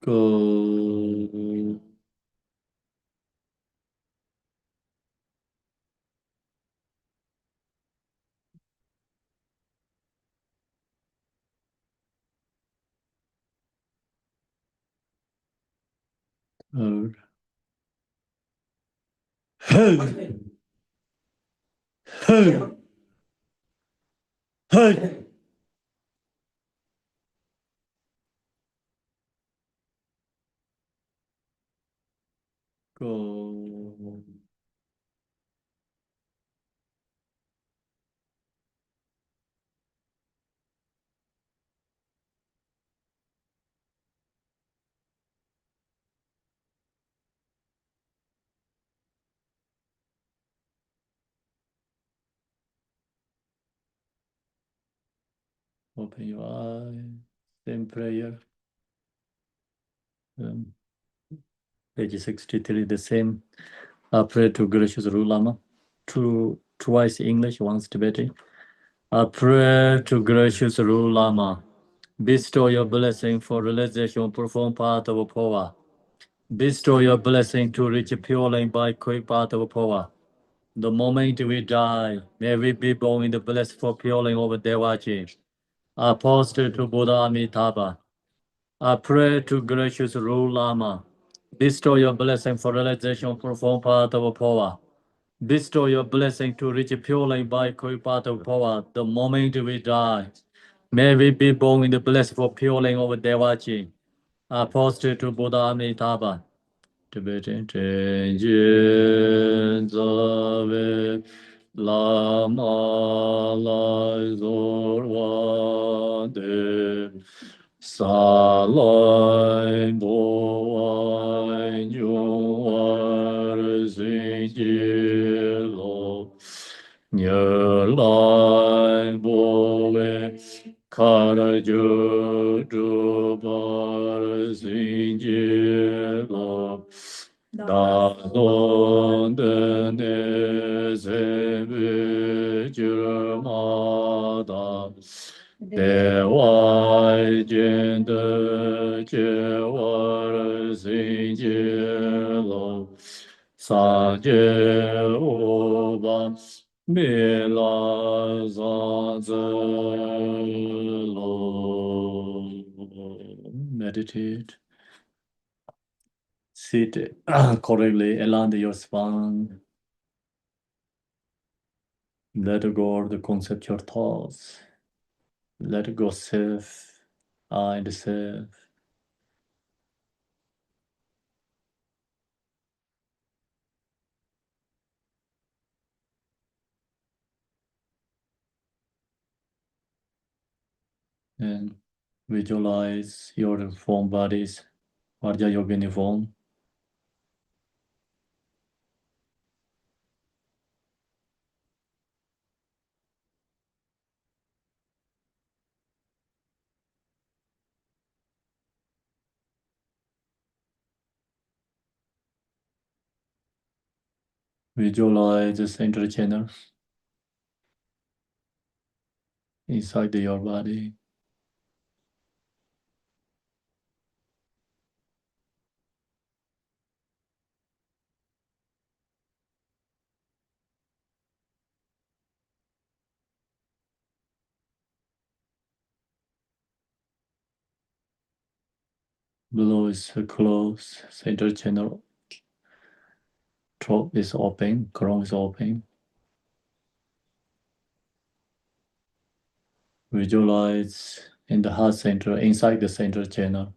Go. Hey. Hey. Hey. Hey. Go. Open your eyes. Same prayer. Um, Page 63, the same. I pray to gracious Lama. Twice English, once Tibetan. I pray to gracious Lama. Bestow your blessing for realization, perform part of Phowa. Bestow your blessing to reach pure lane by quick part of Phowa. The moment we die, may we be born in the blessed for pure lane over Devachi. I posted to Buddha Amitabha. I pray to gracious Lama. Bestow your blessing for realization, perform part of Phowa. Bestow your blessing to reach pure lane by quick part of Phowa. The moment we die, may we be born in the blessed for pure lane over Devachi. I posted to Buddha Amitabha. Tibetan Tenjin Zave Lama Lai Zorwa De Salai Boai Nyuar Zinjilo Nhớ lại vô về khara ju tru bar sinh chi lo da don de ne se vi chur ma da de wai jin de che war sinh chi lo sa je o ba Mila Zazelo. Meditate. Sit correctly along your spine. Let go of the conceptual thoughts. Let go self, I and self. And visualize your form bodies. Varja Yogini form. Visualize the center channel inside your body. Below is closed, center channel. Throat is open, crown is open. Visualize in the heart center, inside the center channel,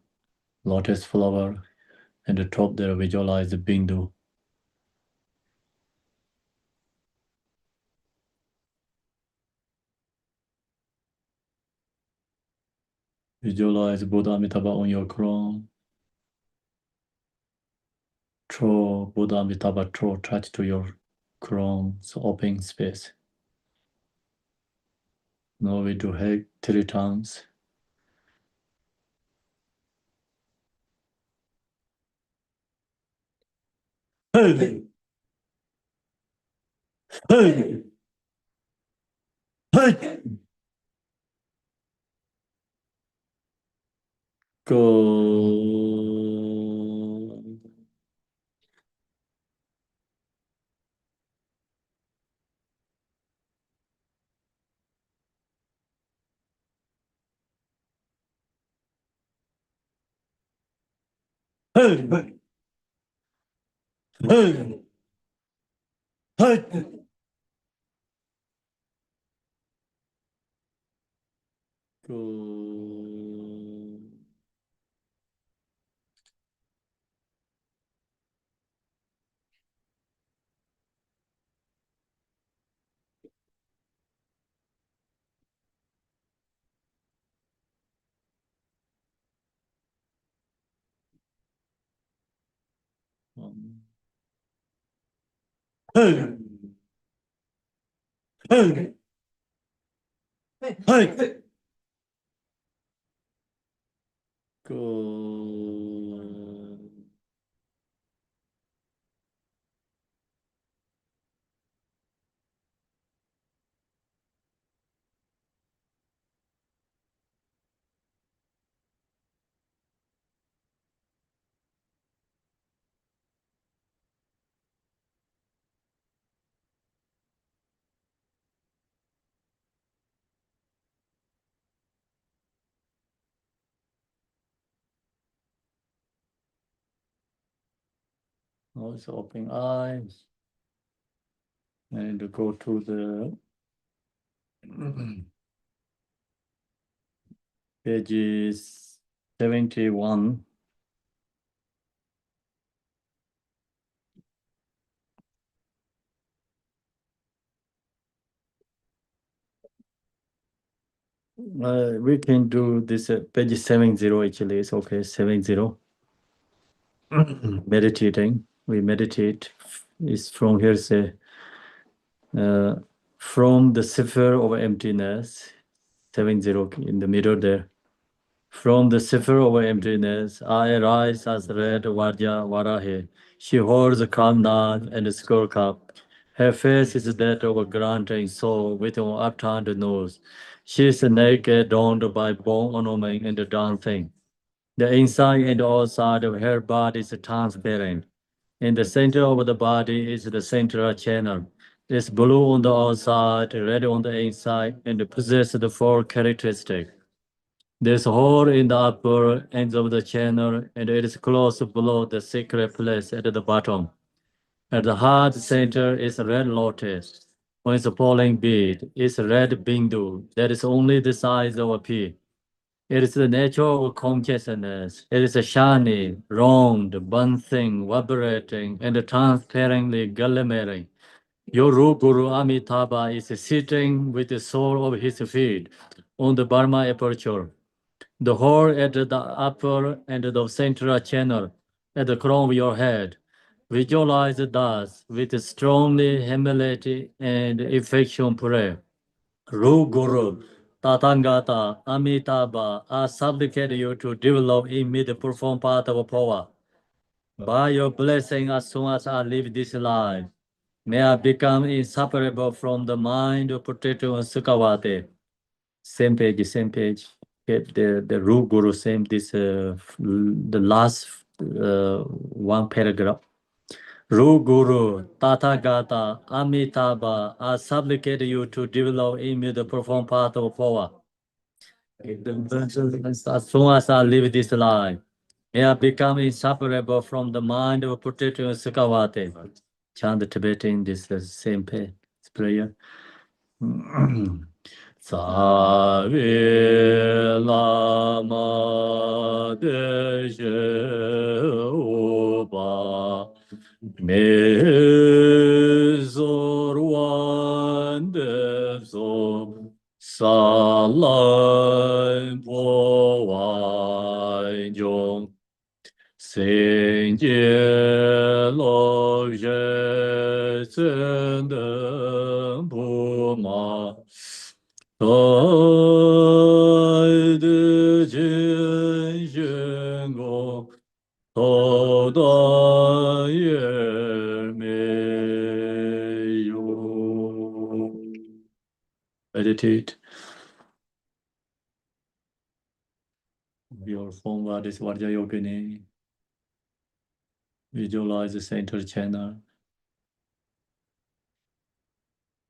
lotus flower, and the top there visualize the bindu. Visualize Buddha Amitabha on your crown. Throw Buddha Amitabha throw touch to your crown's open space. Now we do head 3 times. Hey! Hey! Hey! Hey, hey, hey. Go. Hey, hey, hey. Go. Also open eyes and go to the pages 71. We can do this page 70 actually. It's okay. 70. Meditating. We meditate. Is from here say from the sphere of emptiness. 70 in the middle there. From the sphere of emptiness, I rise as red Vajra Varahe. She holds a calm knife and a skull cup. Her face is that of a grunting soul with an upturned nose. She is naked, adorned by bone ornament and dancing. The inside and outside of her body is transparent. In the center of the body is the central channel. It's blue on the outside, red on the inside, and possesses the four characteristics. There's a hole in the upper ends of the channel, and it is close below the sacred place at the bottom. At the heart center is a red lotus. When it's a falling bead, it's a red bindu that is only the size of a pea. It is the nature of consciousness. It is a shiny, round, bouncing, vibrating, and transparently glimmering. Your Guru Amitabha is sitting with the sole of his feet on the Burma aperture. The hole at the upper and the central channel at the crown of your head. Visualize thus with strongly humility and affection prayer. Ru Guru, Tathagata, Amitabha, I supplicate you to develop in me the profound path of Phowa. By your blessing, as soon as I live this life, may I become inseparable from the mind of potato and Sukhavati. Same page, same page. Get the Ru Guru, same this the last one paragraph. Ru Guru, Tathagata, Amitabha, I supplicate you to develop in me the profound path of Phowa. As soon as I live this life, may I become inseparable from the mind of potato and Sukhavati. Chant the Tibetan, this same prayer. Savi lama deje upa me zorwan dezo salan po wai jong Sing lo je zhen de bu ma, dai de jin jin gong, to da ye me yu. Meditate. Your Phowa is Vajra Yogini. Visualize the center channel.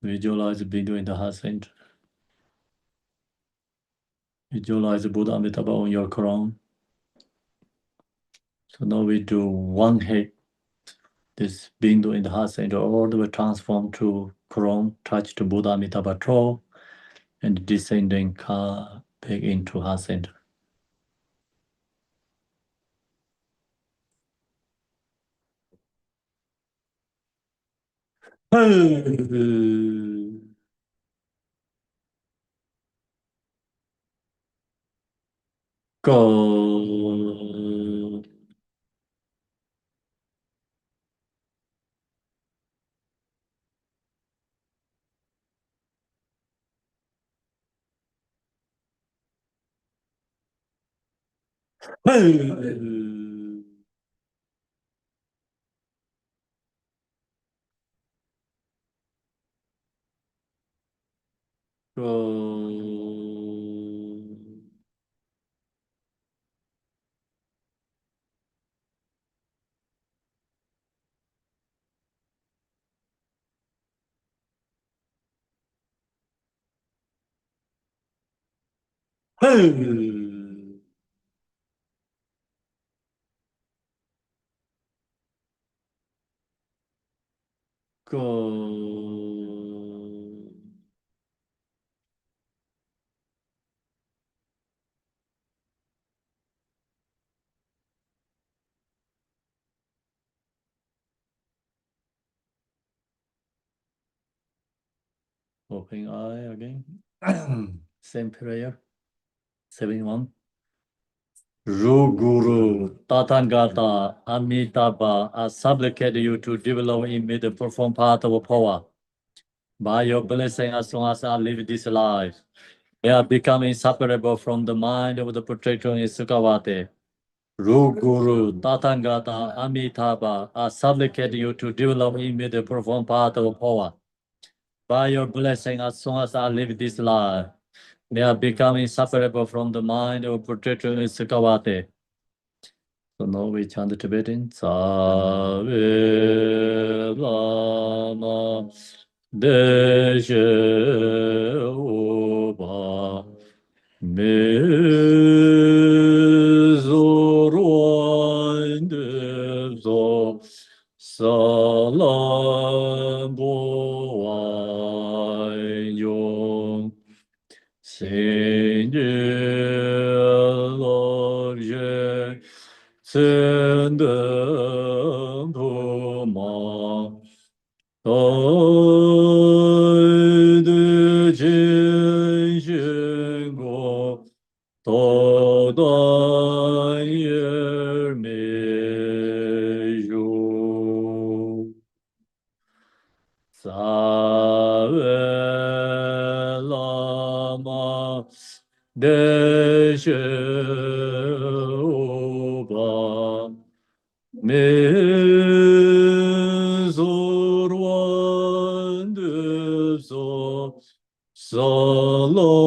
Visualize the Bindu in the heart center. Visualize the Buddha Amitabha on your crown. So now we do one hit. This Bindu in the heart center all the way transform to crown, touch to Buddha Amitabha throat, and descending back into heart center. Go. Go. Go. Open eye again. Same prayer. 71. Ru Guru, Tathagata, Amitabha, I supplicate you to develop in me the profound part of power. By your blessing, as long as I live this life, they are becoming inseparable from the mind of the protector in Sukhavati. Ru Guru, Tathagata, Amitabha, I supplicate you to develop in me the profound part of power. By your blessing, as long as I live this life, they are becoming inseparable from the mind of protector in Sukhavati. So now we chant the Tibetan. Save Lama Deshe Oba Mezorwan Devzo Salam Boai Yong Seigneur l'objet Sendem Puma de Jingo Todan Yermejo Save Lama Deshe Oba Mezorwan Devzo Salam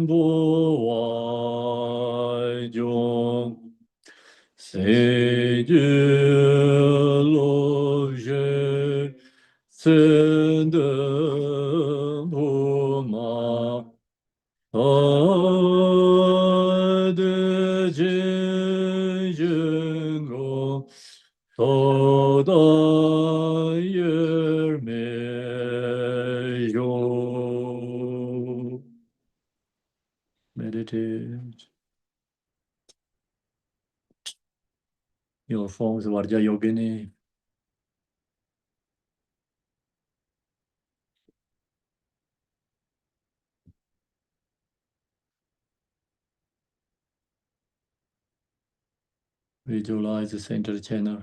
Boai Jong Seigneur l'objet Sendem Puma de Jingo Toda Yermejo. Meditate. Your forms Varja Yogini. Visualize the center channel.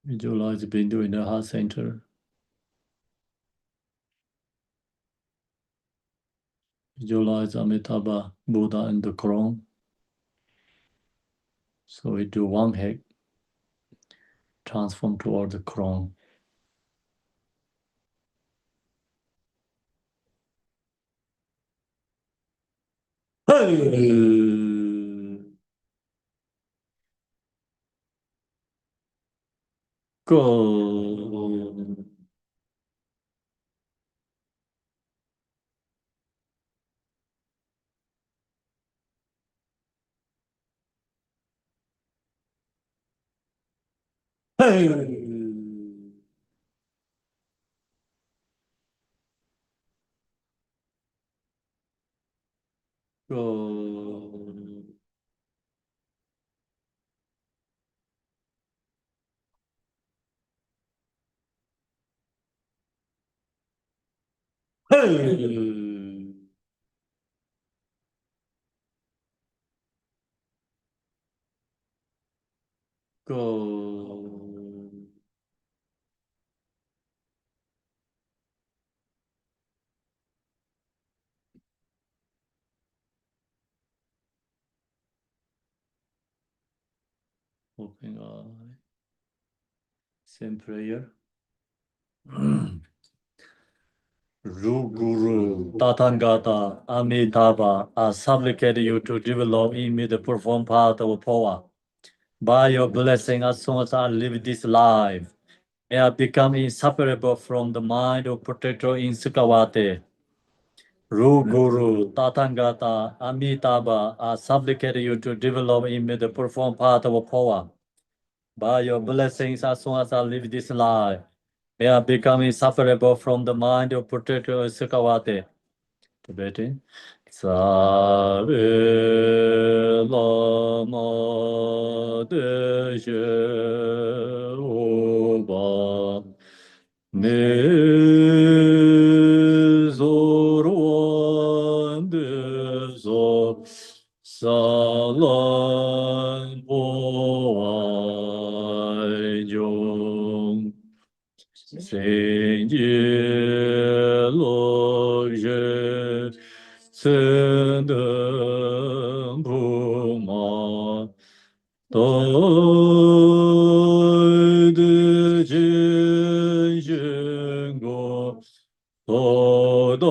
Visualize the Bindu in the heart center. Visualize Amitabha, Buddha, and the crown. So we do one head, transform toward the crown. Go. Go. Go. Open eye. Same prayer. Guru, Tathagata, Amitabha, I supplicate you to develop in me the profound path of Phowa. By your blessing, as soon as I live this life, may I become inseparable from the mind of protector in Sukhavati. Guru, Tathagata, Amitabha, I supplicate you to develop in me the profound path of Phowa. By your blessings, as soon as I live this life, may I become inseparable from the mind of protector in Sukhavati. Tibetan. Sabe lama deje oba ne zorwan dezo salan boai jong. 생일로제 선등부마 도드진신고 도다열매요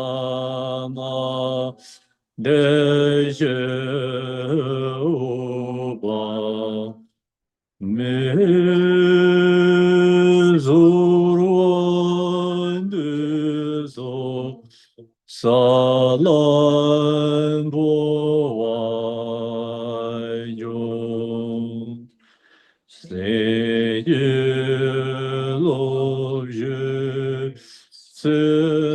사웰라마 데제오바 메조르완드소 살란보와요 생일로제 세등부마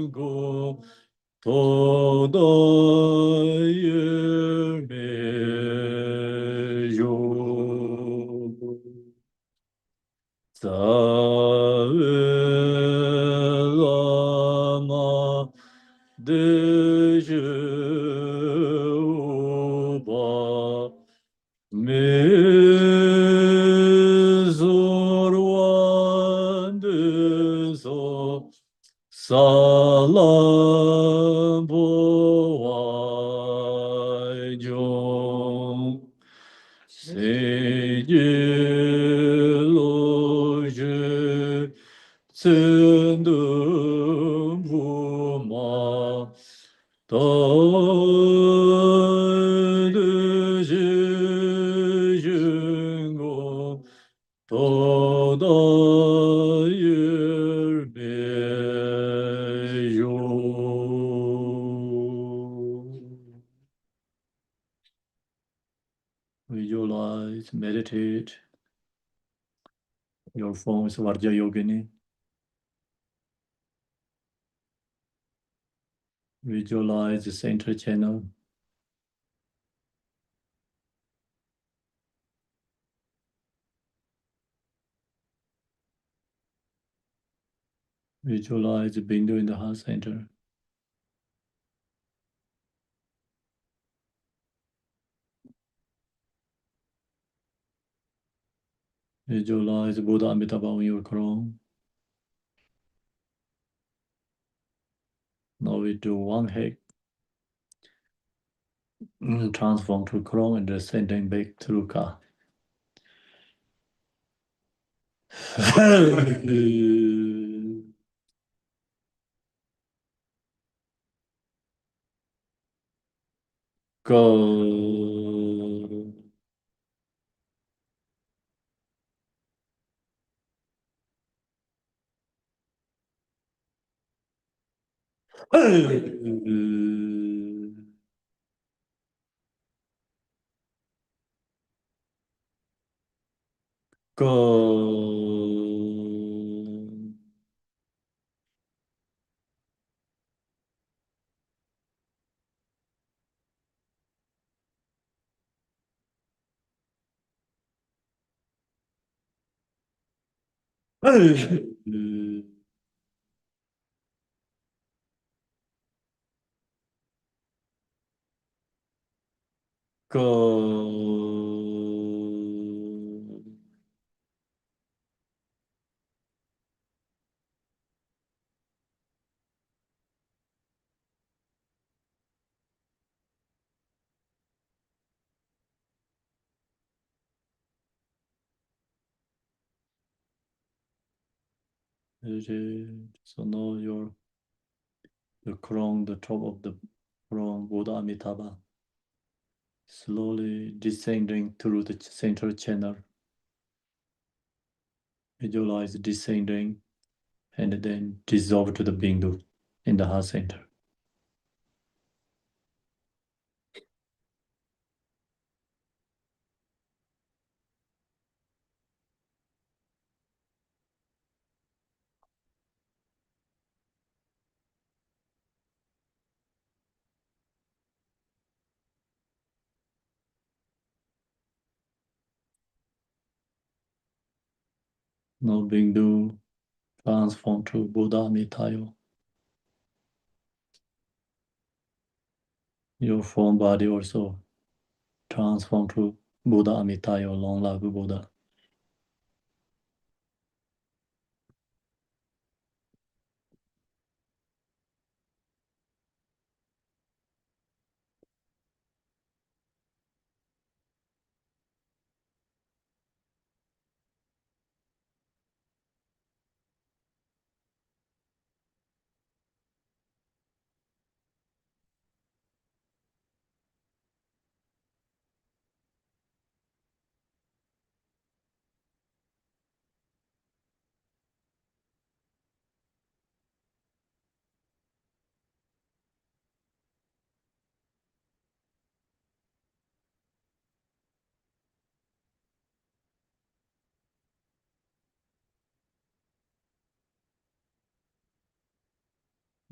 도드진신고 도다열매요 사웰라마 데제오바 메소르완드소 살람보아요 생일로제 선등부마 도드진신고 도다열매요 Visualize, meditate. Your form is Varja Yogini. Visualize the center channel. Visualize the Bindu in the heart center. Visualize Buddha Amitabha on your crown. we do one hit. Transform to Krong and descending back through Ka. Go. Go. Go. So now the crown, the top of the crown, Buddha Amitabha, slowly descending through the central channel. Visualize descending and then dissolve to the Bindu in the heart center. Now Bindu transform to Buddha Amitayo. Your form body also transform to Buddha Amitayo, long life Buddha.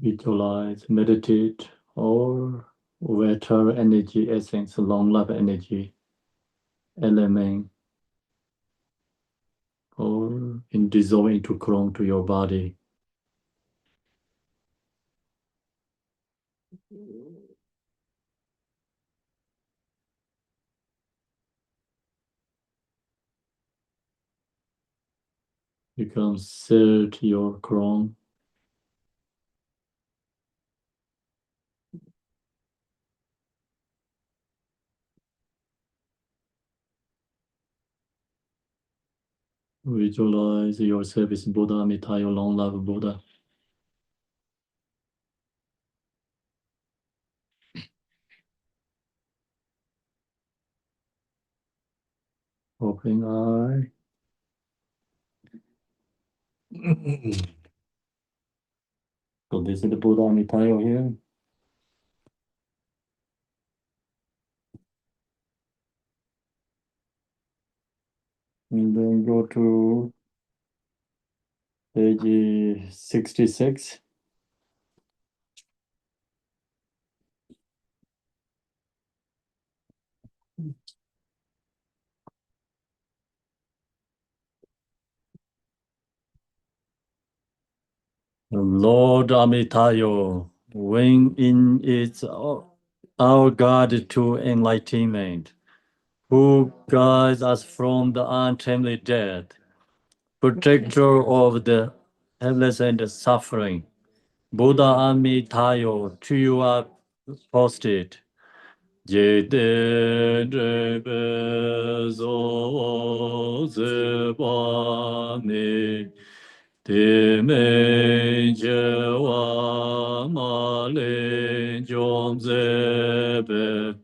Visualize, meditate, or water energy essence, long life energy, element, or in dissolving to Krong to your body. Become sealed your Krong. Visualize yourself as Buddha Amitayo, long life Buddha. Open eye. So this is the Buddha Amitayo here. And then go to page 66. Lord Amitayo, when in its our God to enlightenment, who guides us from the untimely death, protector of the helpless and the suffering, Buddha Amitayo, to you are posted. Jete drebe zo zeba me te me je wa ma le jom zebe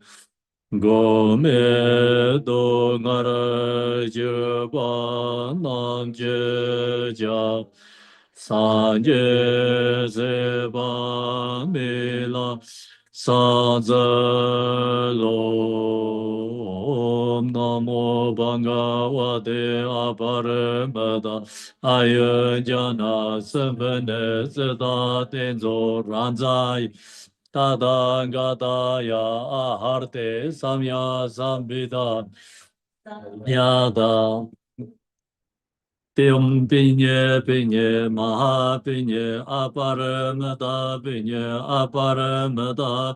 go me do ngara je ba nam je ja san je zeba me la sa lo namo bhagavate aparamada ayajana samane sada tenzo ranzai tada gadaya aharte samya sambita yada Tim pinye maha pinye aparamada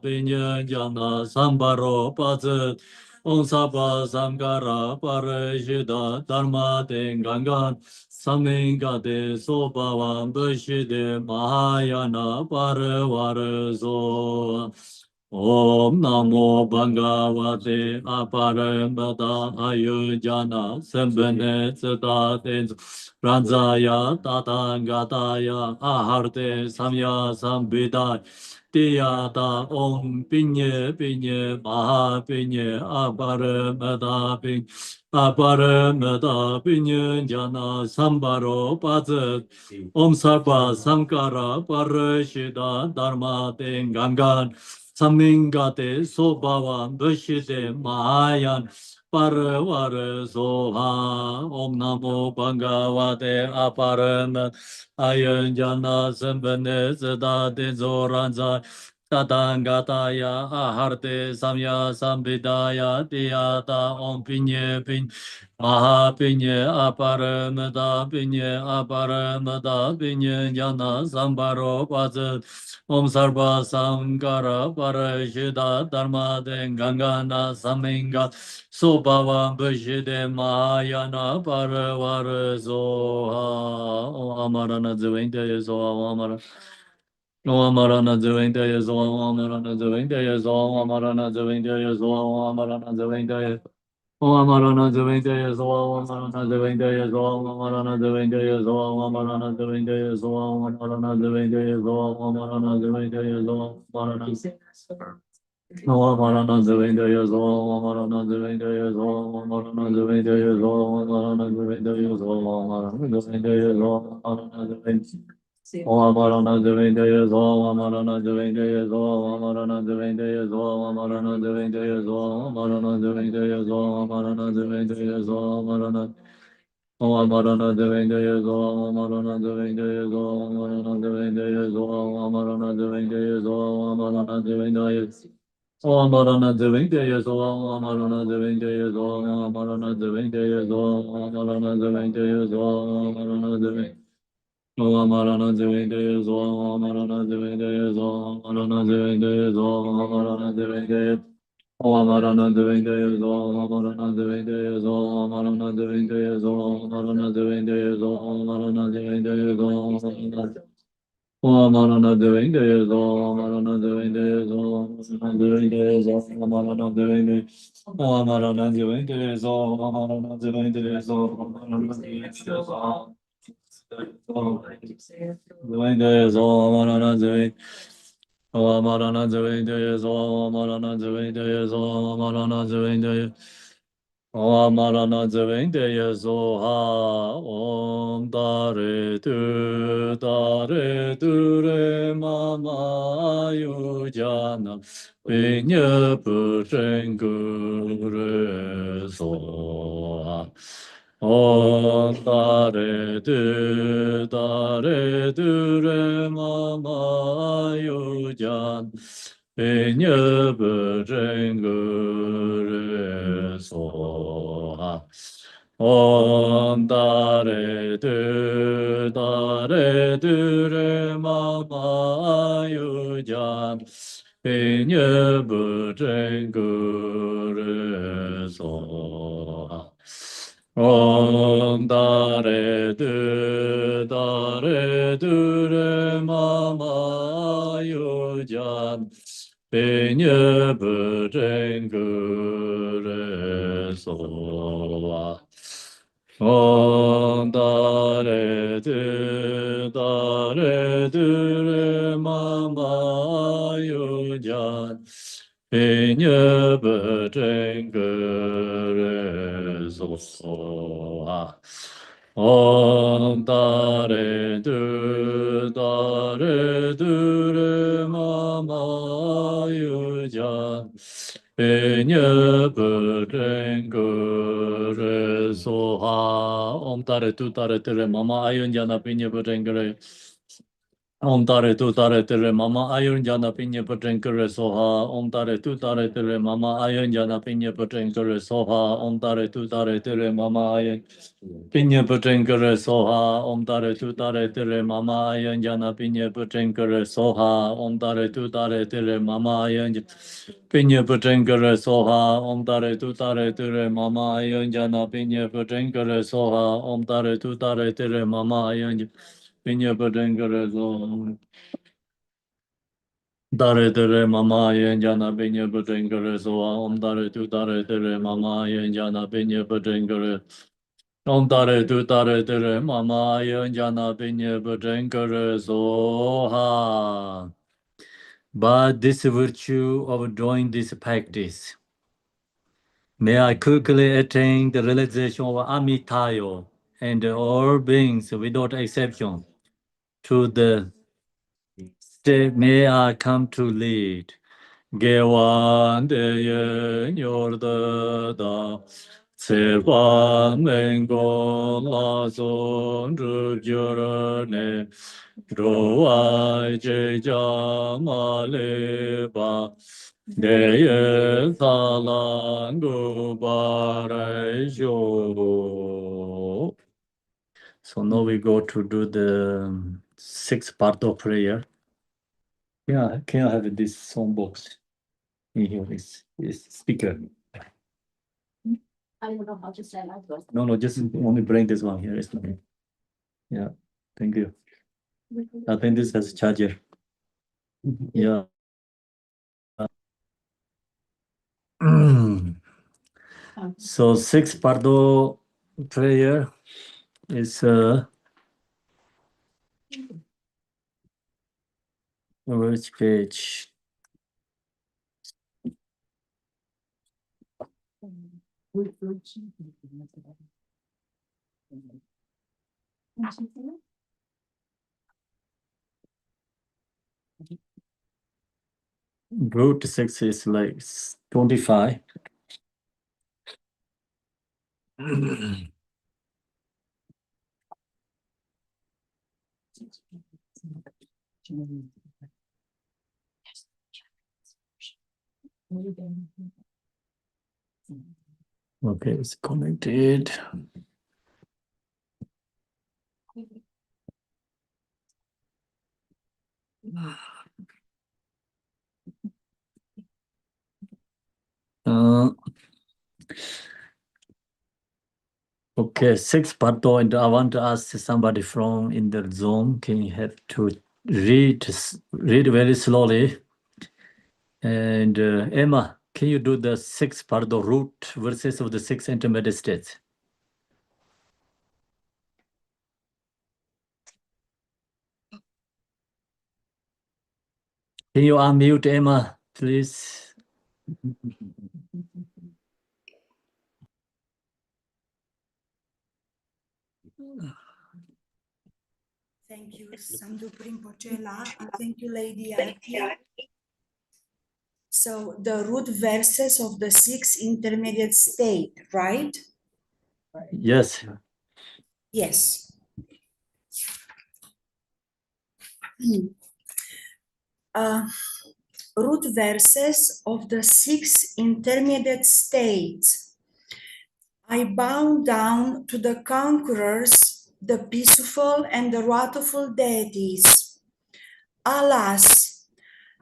pinye jana sambaro pazit onsapa samkara parashida dharma tengangan samingate sopavam bashide mahayana paravareso Om Namo Bhagavate Aparamada Ayujana Sambhane Siddhate Ranzaya Tatangataya Aharte Samya Sambhidai Tiyata Om Pinye Maha Pinye Aparamada Pinye Jana Sambaro Pazat Om Sarpa Sankara Parashida Dharma Tengangan Samingate Sobavan Bashite Mahayan Parvara Soha Om Namo Bhagavate Aparana Ayanjana Sambhane Siddhate Zoranza Tatangataya Aharte Samya Sambhidaya Tiyata Om Pinye Maha Pinye Jana Sambaro Pazat Om Sarva Sankara Parashida Dharma Gangana Saminga Sobhava Bhashide Mayana Paravara Soha Om Amarana Zavindaya Soha Amara Om Amarana Zavindaya Soha Amarana Zavindaya Soha Amarana Zavindaya Soha Amarana Zavindaya Om Amarana Zavindaya Soha Amarana Zavindaya Soha Amarana Zavindaya Soha Amarana Zavindaya Soha Amarana Zavindaya Soha Amarana Zavindaya Soha Amarana Amarana Zavindaya Soha Amarana Zavindaya Soha Amarana Zavindaya Soha Amarana Zavindaya Soha Amarana Zavindaya Soha Amarana Zavindaya Om Amarana Zavindaya Soha Amarana Zavindaya Soha Amarana Zavindaya Soha Amarana Zavindaya Soha Amarana Zavindaya Soha Amarana Zavindaya Soha Amarana Om Amarana Zavindaya Soha Amarana Zavindaya Soha Amarana Zavindaya Soha Amarana Zavindaya Soha Amarana Zavindaya Om Amarana Zavindaya Soha Amarana Zavindaya Soha Amarana Zavindaya Soha Amarana Zavindaya Soha Amarana Zavindaya Om Amarana Zavindaya Soha Amarana Zavindaya Soha Amarana Zavindaya Soha Amarana Zavindaya Om Amarana Zavindaya Soha Amarana Zavindaya Soha Amarana Zavindaya Soha Amarana Zavindaya Soha Amarana Zavindaya Soha Om Amarana Zavindaya Soha Amarana Zavindaya Soha Amarana Zavindaya Soha Amarana Zavindaya Om Amarana Zavindaya Soha Amarana Zavindaya Soha Amarana Zavindaya Soha Zavindaya Soha Amarana Zavindaya Amarana Zavindaya Soha Amarana Zavindaya Soha Amarana Zavindaya Amarana Zavindaya Soha Om Dare Tu Re Mama Yujana Vinya Puren Guru Soha Om Dare Tu Re Mama Yujana Vinya Puren Guru Soha Om Dare Tu Re Mama Yujana Vinya Puren Guru Soha Om dare du re mama yu jan penye beren gure so Om dare du re mama yu jan penye beren gure so Om dare du re mama yu jan penye beren gure soha Om dare du re mama ayun jana penye beren gure Om tare tu tare tere mama ayun jana pinye patren kure soha. Om tare tu tare tere mama ayun jana pinye patren kure soha. Om tare tu tare tere mama ayun pinye patren kure soha. Om tare tu tare tere mama ayun jana pinye patren kure soha. Om tare tu tare tere mama ayun pinye patren kure soha. Om tare tu tare tere mama ayun jana pinye patren kure soha. Om tare tu tare tere mama ayun Pinya Padengare Dare Tere Mama Yenjana Pinya Padengare Soa Om Dare Tu Dare Tere Mama Yenjana Pinya Padengare Om Dare Tu Dare Tere Mama Yenjana Pinya Padengare Soha. But this virtue of doing this practice, may I quickly attain the realization of Amitayo and all beings without exception to the state may I come to lead. Gewan de yen yorda da Tsepan mengo la son rujura ne Roai je jama le ba De ye salan gu barai jo. So now we go to do the sixth part of prayer. Yeah, can I have this song box in here? This speaker. I don't know how to say that. No, just only bring this one here. It's not. Yeah, thank you. I think this has a charger. Yeah. So sixth pardo prayer is which page? Root 6 is like 25. Okay, it's connected. Okay, sixth part, and I want to ask somebody from in the Zoom. Can you have to read very slowly? And Emma, can you do the sixth part, the root verses of the six intermediate states? Can you unmute Emma, please? Thank you, Sandhu Rinpoche-la, and thank you, Lady Aki. So the root verses of the six intermediate state, right? Yes. Yes. Root verses of the six intermediate states. I bow down to the conquerors, the peaceful and the wrathful deities. Alas,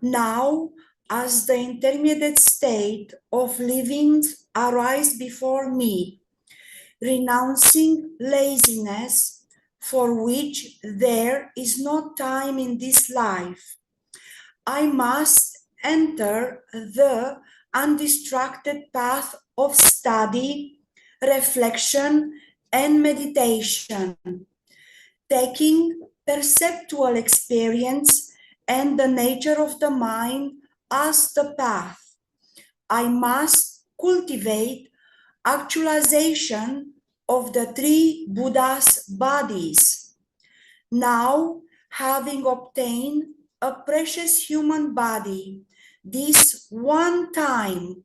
now as the intermediate state of living arise before me, renouncing laziness, for which there is no time in this life. I must enter the undistracted path of study, reflection, and meditation, taking perceptual experience and the nature of the mind as the path. I must cultivate actualization of the three Buddha's bodies. Now, having obtained a precious human body, this one time,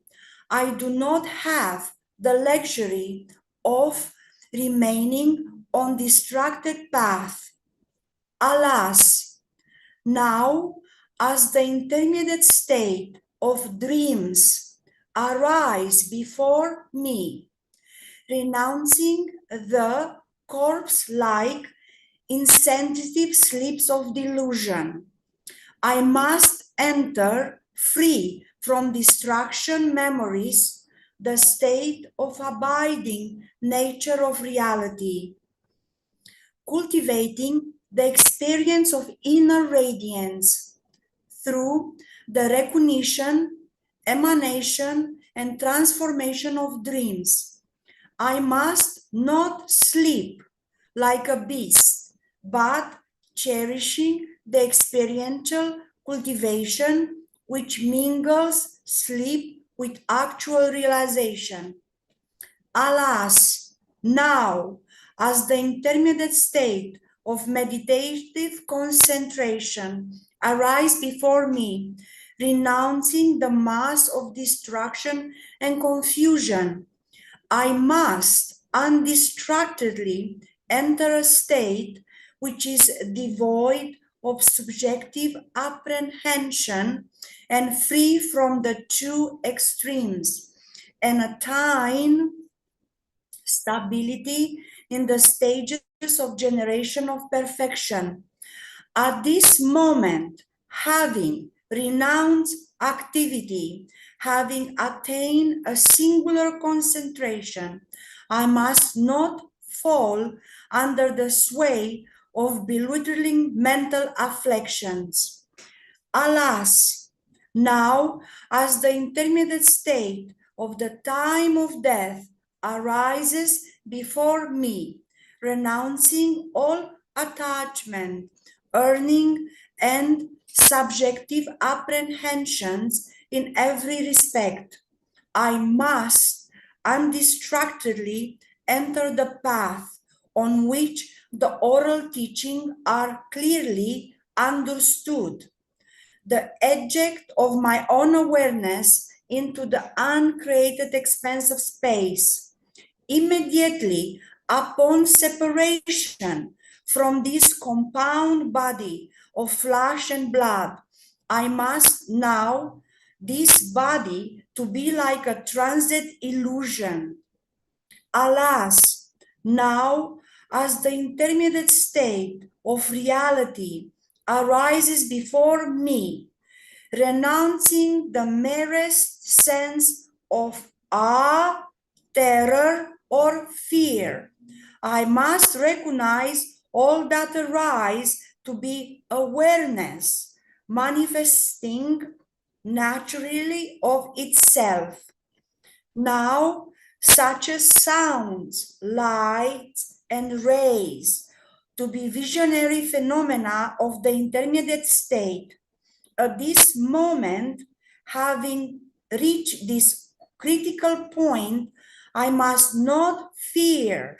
I do not have the luxury of remaining on distracted path. Alas, now, as the intermediate state of dreams arise before me, renouncing the corpse-like insensitive sleeps of delusion, I must enter free from distraction memories, the state of abiding nature of reality, cultivating the experience of inner radiance through the recognition, emanation, and transformation of dreams. I must not sleep like a beast, but cherishing the experiential cultivation which mingles sleep with actual realization. Alas, now, as the intermediate state of meditative concentration arise before me, renouncing the mass of distraction and confusion, I must undistractedly enter a state which is devoid of subjective apprehension and free from the two extremes, and attain stability in the stages of generation of perfection. At this moment, having renounced activity, having attained a singular concentration, I must not fall under the sway of belittling mental afflictions. Alas, now, as the intermediate state of the time of death arises before me, renouncing all attachment, earning, and subjective apprehensions in every respect, I must undistractedly enter the path on which the oral teaching are clearly understood, the eject of my own awareness into the uncreated expanse of space. Immediately upon separation from this compound body of flesh and blood, I must now this body to be like a transient illusion. Alas, now as the intermediate state of reality arises before me, renouncing the merest sense of awe, terror, or fear, I must recognize all that arise to be awareness, manifesting naturally of itself. Now, such as sounds, lights, and rays, to be visionary phenomena of the intermediate state. At this moment, having reached this critical point, I must not fear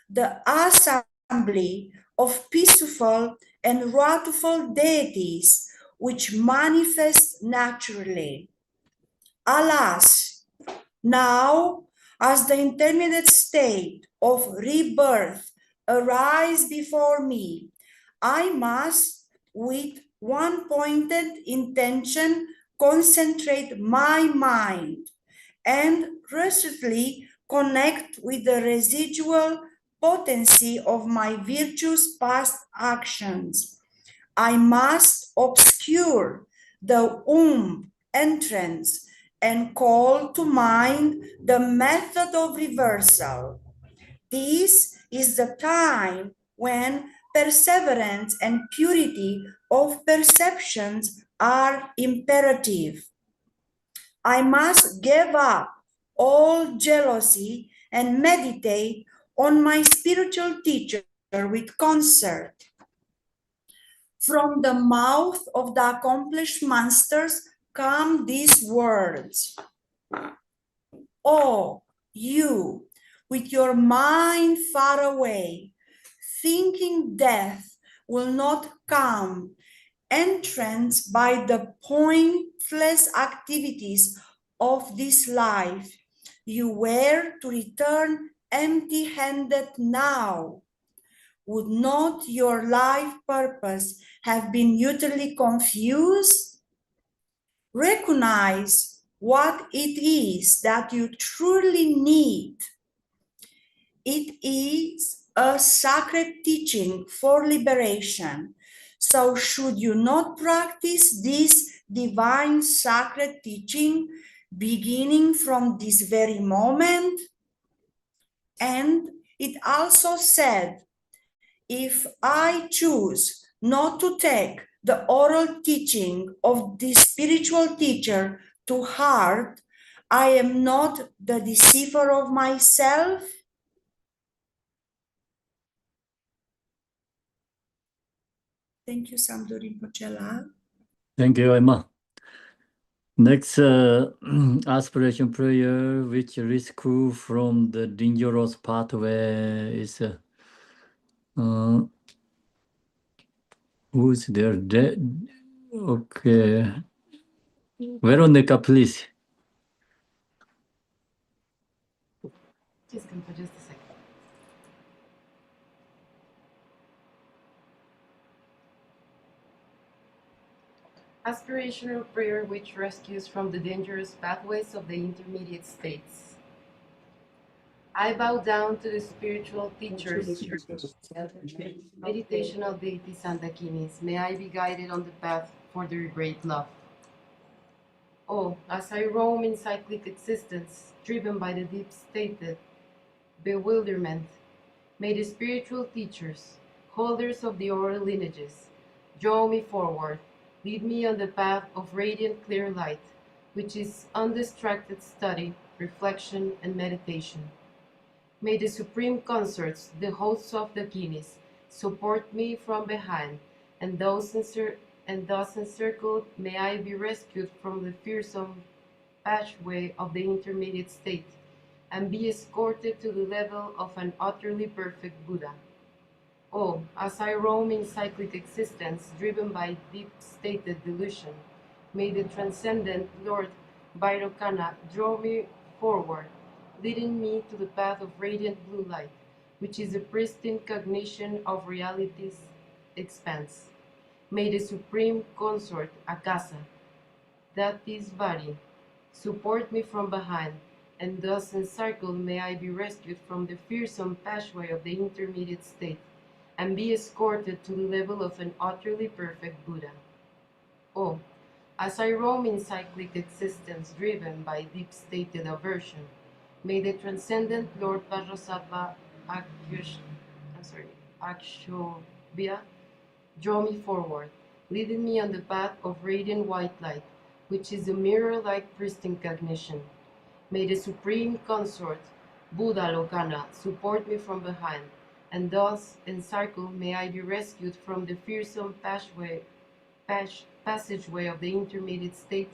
the assembly of peaceful and wrathful deities which manifest naturally. Alas, now, as the intermediate state of rebirth arise before me, I must, with one pointed intention, concentrate my mind and resolutely connect with the residual potency of my virtuous past actions. I must obscure the entrance and call to mind the method of reversal. This is the time when perseverance and purity of perceptions are imperative. I must give up all jealousy and meditate on my spiritual teacher with concert. From the mouth of the accomplished masters come these words. Oh, you, with your mind far away, thinking death will not come, entranced by the pointless activities of this life, you were to return empty-handed now. Would not your life purpose have been utterly confused? Recognize what it is that you truly need. It is a sacred teaching for liberation. So should you not practice this divine sacred teaching beginning from this very moment? And it also said, if I choose not to take the oral teaching of the spiritual teacher to heart, I am not the deceiver of myself. Thank you, Samdo Rinpoche. Thank you, Emma. Next aspiration prayer, which rescue from the dangerous pathway is who's there? Okay. Veronica, please. Just come for just a second. Aspirational prayer which rescues from the dangerous pathways of the intermediate states. I bow down to the spiritual teachers, meditational deities and dakinis. May I be guided on the path for their great love. Oh, as I roam in cyclic existence, driven by the deep-stated bewilderment, may the spiritual teachers, holders of the oral lineages, draw me forward, lead me on the path of radiant clear light, which is undistracted study, reflection, and meditation. May the supreme consorts, the hosts of the Guineas, support me from behind, and thus encircled may I be rescued from the fearsome pathway of the intermediate state, and be escorted to the level of an utterly perfect Buddha. Oh, as I roam in cyclic existence, driven by deep-stated delusion, may the transcendent Lord Vairocana draw me forward, leading me to the path of radiant blue light, which is a pristine cognition of reality's expanse. May the supreme consort, Akasa, that is body, support me from behind, and thus encircled may I be rescued from the fearsome pathway of the intermediate state, and be escorted to the level of an utterly perfect Buddha. Oh, as I roam in cyclic existence driven by deep-stated aversion, may the transcendent Lord Vajrasattva Akshobhya draw me forward, leading me on the path of radiant white light, which is a mirror-like pristine cognition. May the supreme consort, Buddha Lokana, support me from behind, and thus encircled may I be rescued from the fearsome passageway of the intermediate state,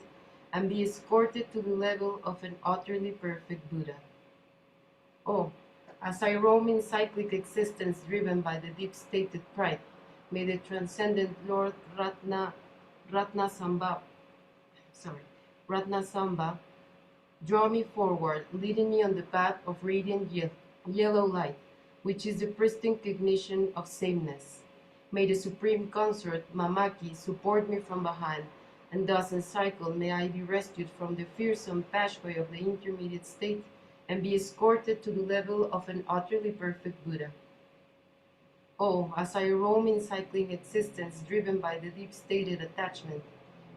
and be escorted to the level of an utterly perfect Buddha. Oh, as I roam in cyclic existence driven by the deep-stated pride, may the transcendent Lord Ratna Samba draw me forward, leading me on the path of radiant yellow light, which is the pristine cognition of sameness. May the supreme consort, Mamaki, support me from behind, and thus encircled may I be rescued from the fearsome pathway of the intermediate state, and be escorted to the level of an utterly perfect Buddha. Oh, as I roam in cycling existence driven by the deep-stated attachment,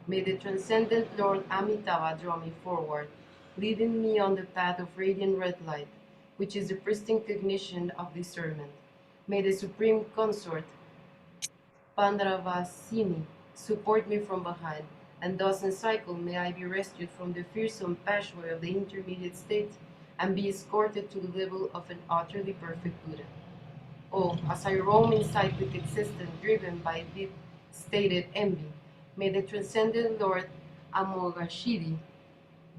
may the transcendent Lord Amitabha draw me forward, leading me on the path of radiant red light, which is the pristine cognition of discernment. May the Supreme Consort, Pandravasini, support me from behind, and thus in cycle may I be rescued from the fearsome pathway of the intermediate state, and be escorted to the level of an utterly perfect Buddha. Oh, as I roam in cyclic existence driven by deep-stated envy, may the transcendent Lord Amoghashiri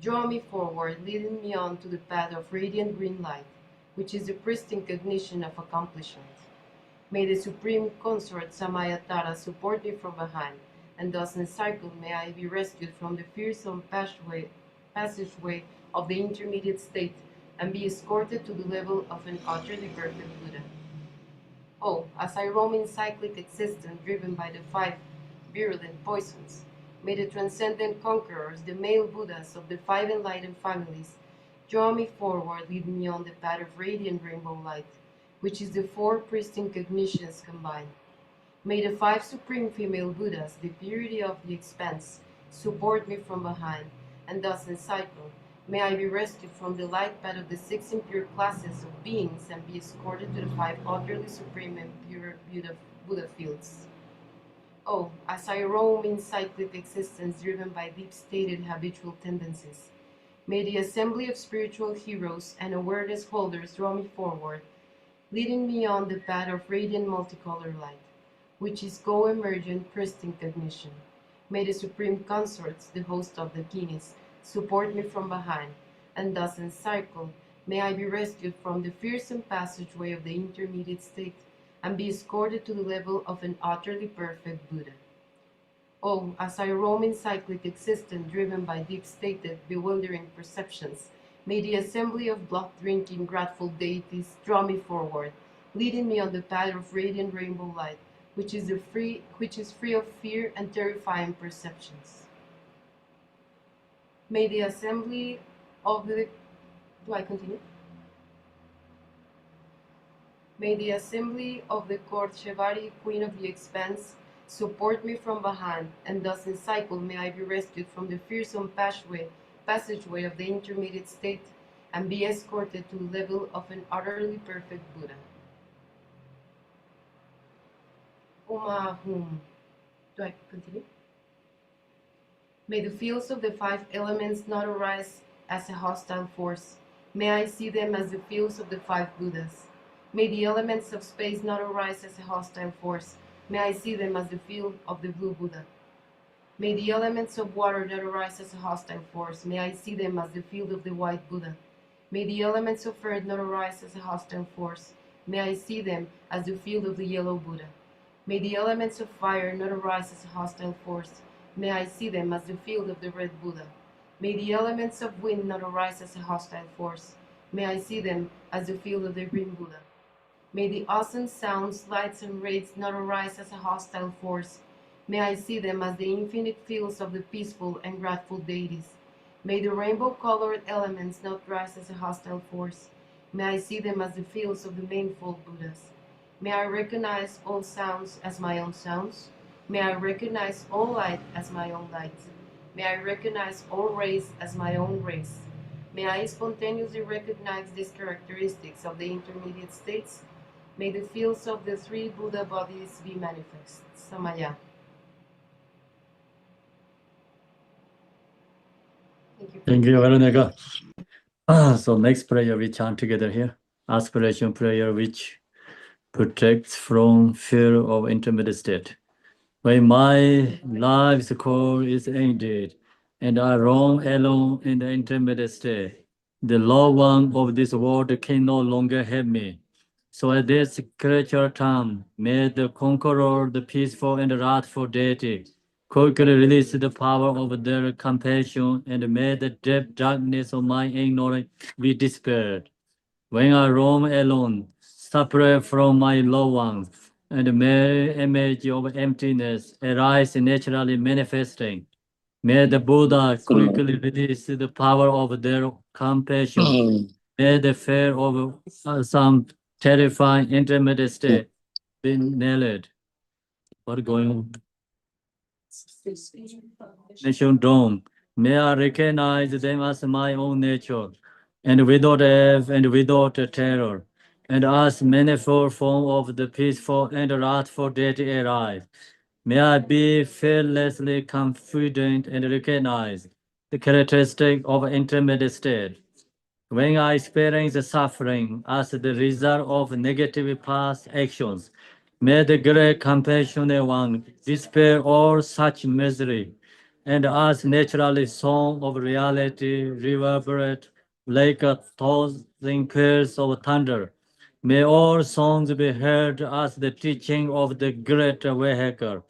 draw me forward, leading me on to the path of radiant green light, which is the pristine cognition of accomplishment. May the Supreme Consort Samayatara support me from behind, and thus encircled may I be rescued from the fearsome passageway of the intermediate state, and be escorted to the level of an utterly perfect Buddha. Oh, as I roam in cyclic existence driven by the 5 virulent poisons, may the transcendent conquerors, the male Buddhas of the 5 enlightened families, draw me forward, leading me on the path of radiant rainbow light, which is the 4 pristine cognitions combined. May the 5 supreme female Buddhas, the purity of the expanse, support me from behind, and thus in cycle, may I be rescued from the light path of the 6 impure classes of beings, and be escorted to the 5 utterly supreme and pure Buddha fields. Oh, as I roam in cyclic existence driven by deep-stated habitual tendencies, may the assembly of spiritual heroes and awareness holders draw me forward, leading me on the path of radiant multicolored light, which is co-emergent pristine cognition. May the supreme consorts, the host of the Guinness, support me from behind, and thus encircled, may I be rescued from the fearsome passageway of the intermediate state, and be escorted to the level of an utterly perfect Buddha. Oh, as I roam in cyclic existence driven by deep-stated, bewildering perceptions, may the assembly of blood-drinking, grateful deities draw me forward, leading me on the path of radiant rainbow light, which is free of fear and terrifying perceptions. May the assembly of the do I continue? May the assembly of the court Shevari, Queen of the Expanse, support me from behind, and thus in cycle may I be rescued from the fearsome passageway of the intermediate state, and be escorted to the level of an utterly perfect Buddha. Umahum. Do I continue? May the fields of the 5 elements not arise as a hostile force. May I see them as the fields of the 5 Buddhas. May the elements of space not arise as a hostile force. May I see them as the field of the blue Buddha. May the elements of water not arise as a hostile force. May I see them as the field of the white Buddha. May the elements of earth not arise as a hostile force. May I see them as the field of the yellow Buddha. May the elements of fire not arise as a hostile force. May I see them as the field of the red Buddha. May the elements of wind not arise as a hostile force. May I see them as the field of the green Buddha. May the awesome sounds, lights, and rays not arise as a hostile force. May I see them as the infinite fields of the peaceful and grateful deities. May the rainbow-colored elements not rise as a hostile force. May I see them as the fields of the manifold Buddhas. May I recognize all sounds as my own sounds. May I recognize all light as my own light. May I recognize all rays as my own rays. May I spontaneously recognize these characteristics of the intermediate states. May the fields of the 3 Buddha bodies be manifest. Samaya. Thank you. Thank you, Veronica. So next prayer we chant together here. Aspiration prayer which protects from fear of intermediate state. When my life's core is ended, and I roam alone in the intermediate state, the Lord one of this world can no longer help me. So at this creature time, may the conqueror, the peaceful and wrathful deity, quickly release the power of their compassion, and may the deep darkness of my ignorance be dispelled. When I roam alone, separate from my loved ones, and may image of emptiness arise naturally manifesting. May the Buddha quickly release the power of their compassion. May the fear of some terrifying intermediate state be nailed. What going on? Nation Dome. May I recognize them as my own nature, and without F, and without terror, and as manifold form of the peaceful and wrathful deity arise. May I be fearlessly confident and recognize the characteristic of intermediate state. When I experience suffering as the result of negative past actions, may the great compassionate one dispel all such misery, and as naturally song of reality reverberate like a thousand peals of thunder. May all songs be heard as the teaching of the great vehicle.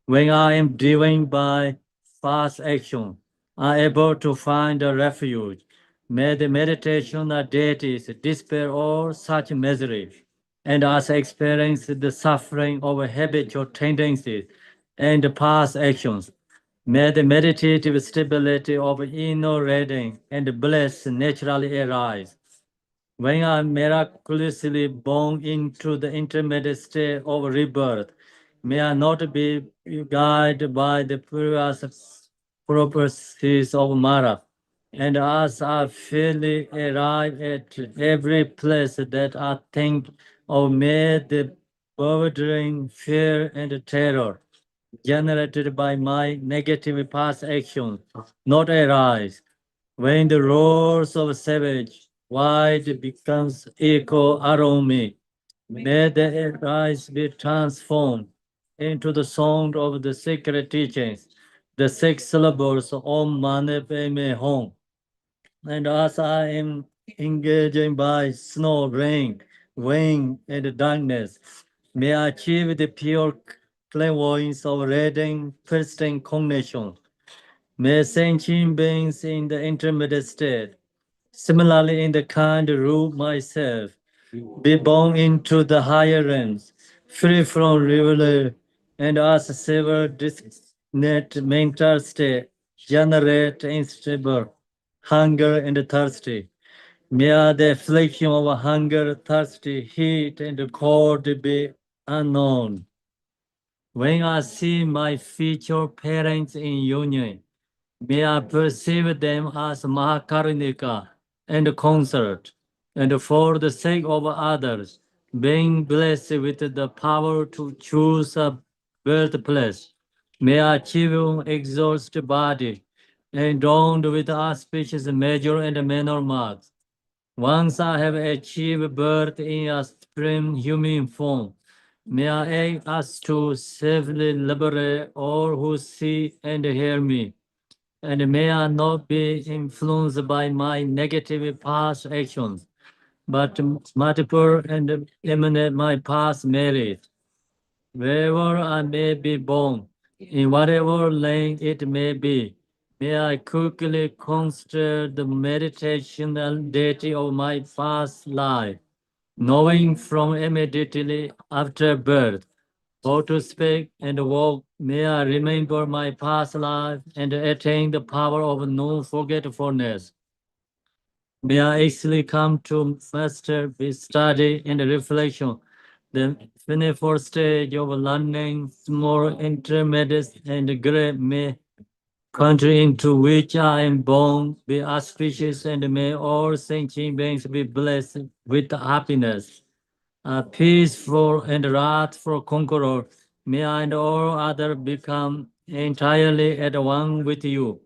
When I am driven by fast action, I am able to find a refuge. May the meditation of deities dispel all such misery, and as I experience the suffering of habitual tendencies and past actions, may the meditative stability of inner reading and bliss naturally arise. When I am miraculously born into the intermediate state of rebirth, may I not be guided by the previous purposes of Mara. And as I freely arrive at every place that I think of, may the bewildering fear and terror generated by my negative past actions not arise. When the roars of savage wide becomes echo around me, may the rise be transformed into the sound of the sacred teachings, the 6 syllables Om Mane Padme Hum. And as I am engaging by snow, rain, wind, and darkness, may I achieve the pure clairvoyance of reading, pristine cognition. May sentient beings in the intermediate state, similarly in the kind rule myself, be born into the higher realms, free from rivalry, and as a severe disconnect mental state, generate unstable hunger and thirsty. May the affliction of hunger, thirsty, heat, and cold be unknown. When I see my future parents in union, may I perceive them as Mahakarnika and consort, and for the sake of others, being blessed with the power to choose a birthplace, may I achieve an exhausted body, adorned with auspicious major and minor marks. Once I have achieved birth in a supreme human form, may I act as to safely liberate all who see and hear me, and may I not be influenced by my negative past actions, but multiple and eliminate my past merit. Wherever I may be born, in whatever lane it may be, may I quickly consider the meditational deity of my past life, knowing from immediately after birth how to speak and walk. May I remember my past life and attain the power of no forgetfulness. May I easily come to master with study and reflection. The 24th stage of learning, more intermediate and great, may country into which I am born be auspicious, and may all sentient beings be blessed with happiness. A peaceful and wrathful conqueror, may I and all others become entirely at one with you,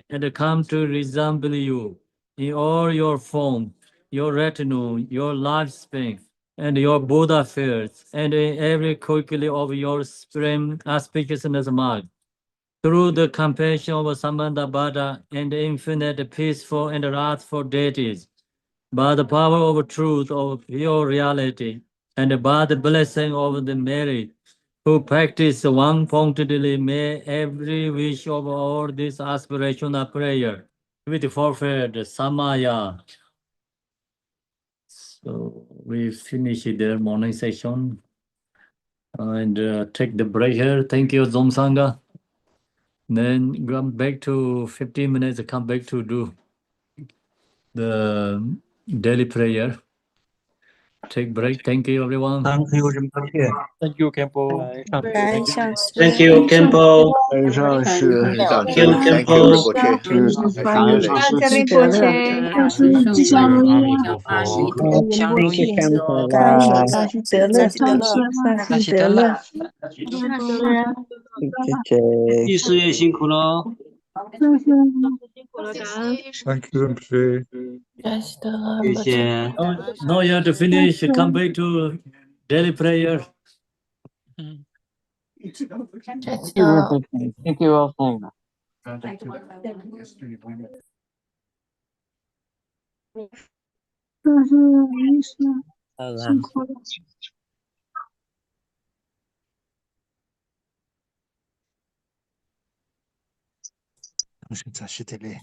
and come to resemble you in all your form, your retinue, your lifespan, and your Buddha fears, and in every quality of your supreme auspiciousness mark. Through the compassion of Sambandhabhata and infinite peaceful and wrathful deities, by the power of truth of pure reality, and by the blessing of the merit who practice one-pointedly, may every wish of all this aspiration of prayer with forfeit samaya. So we finish the morning session and take the break here. Thank you, Zomsanga. Then come back to 15 minutes, come back to do the daily prayer. take break. Thank you, everyone. Thank you, Rinpoche. Thank you, Kempo. 感恩上师， Thank you, Kempo. 上是 Thank you, Thank you Kempo. 感恩上师感恩吉祥如意，大喜吉祥如意，感恩上大师，喜得乐，大喜得乐，大喜得乐。第四页辛苦了。Thank you, Rinpoche. 大喜得乐，谢谢。 Now you have to finish. Come back to daily prayer. 大喜得乐。 Thank you all. 辛苦了。现在是的嘞。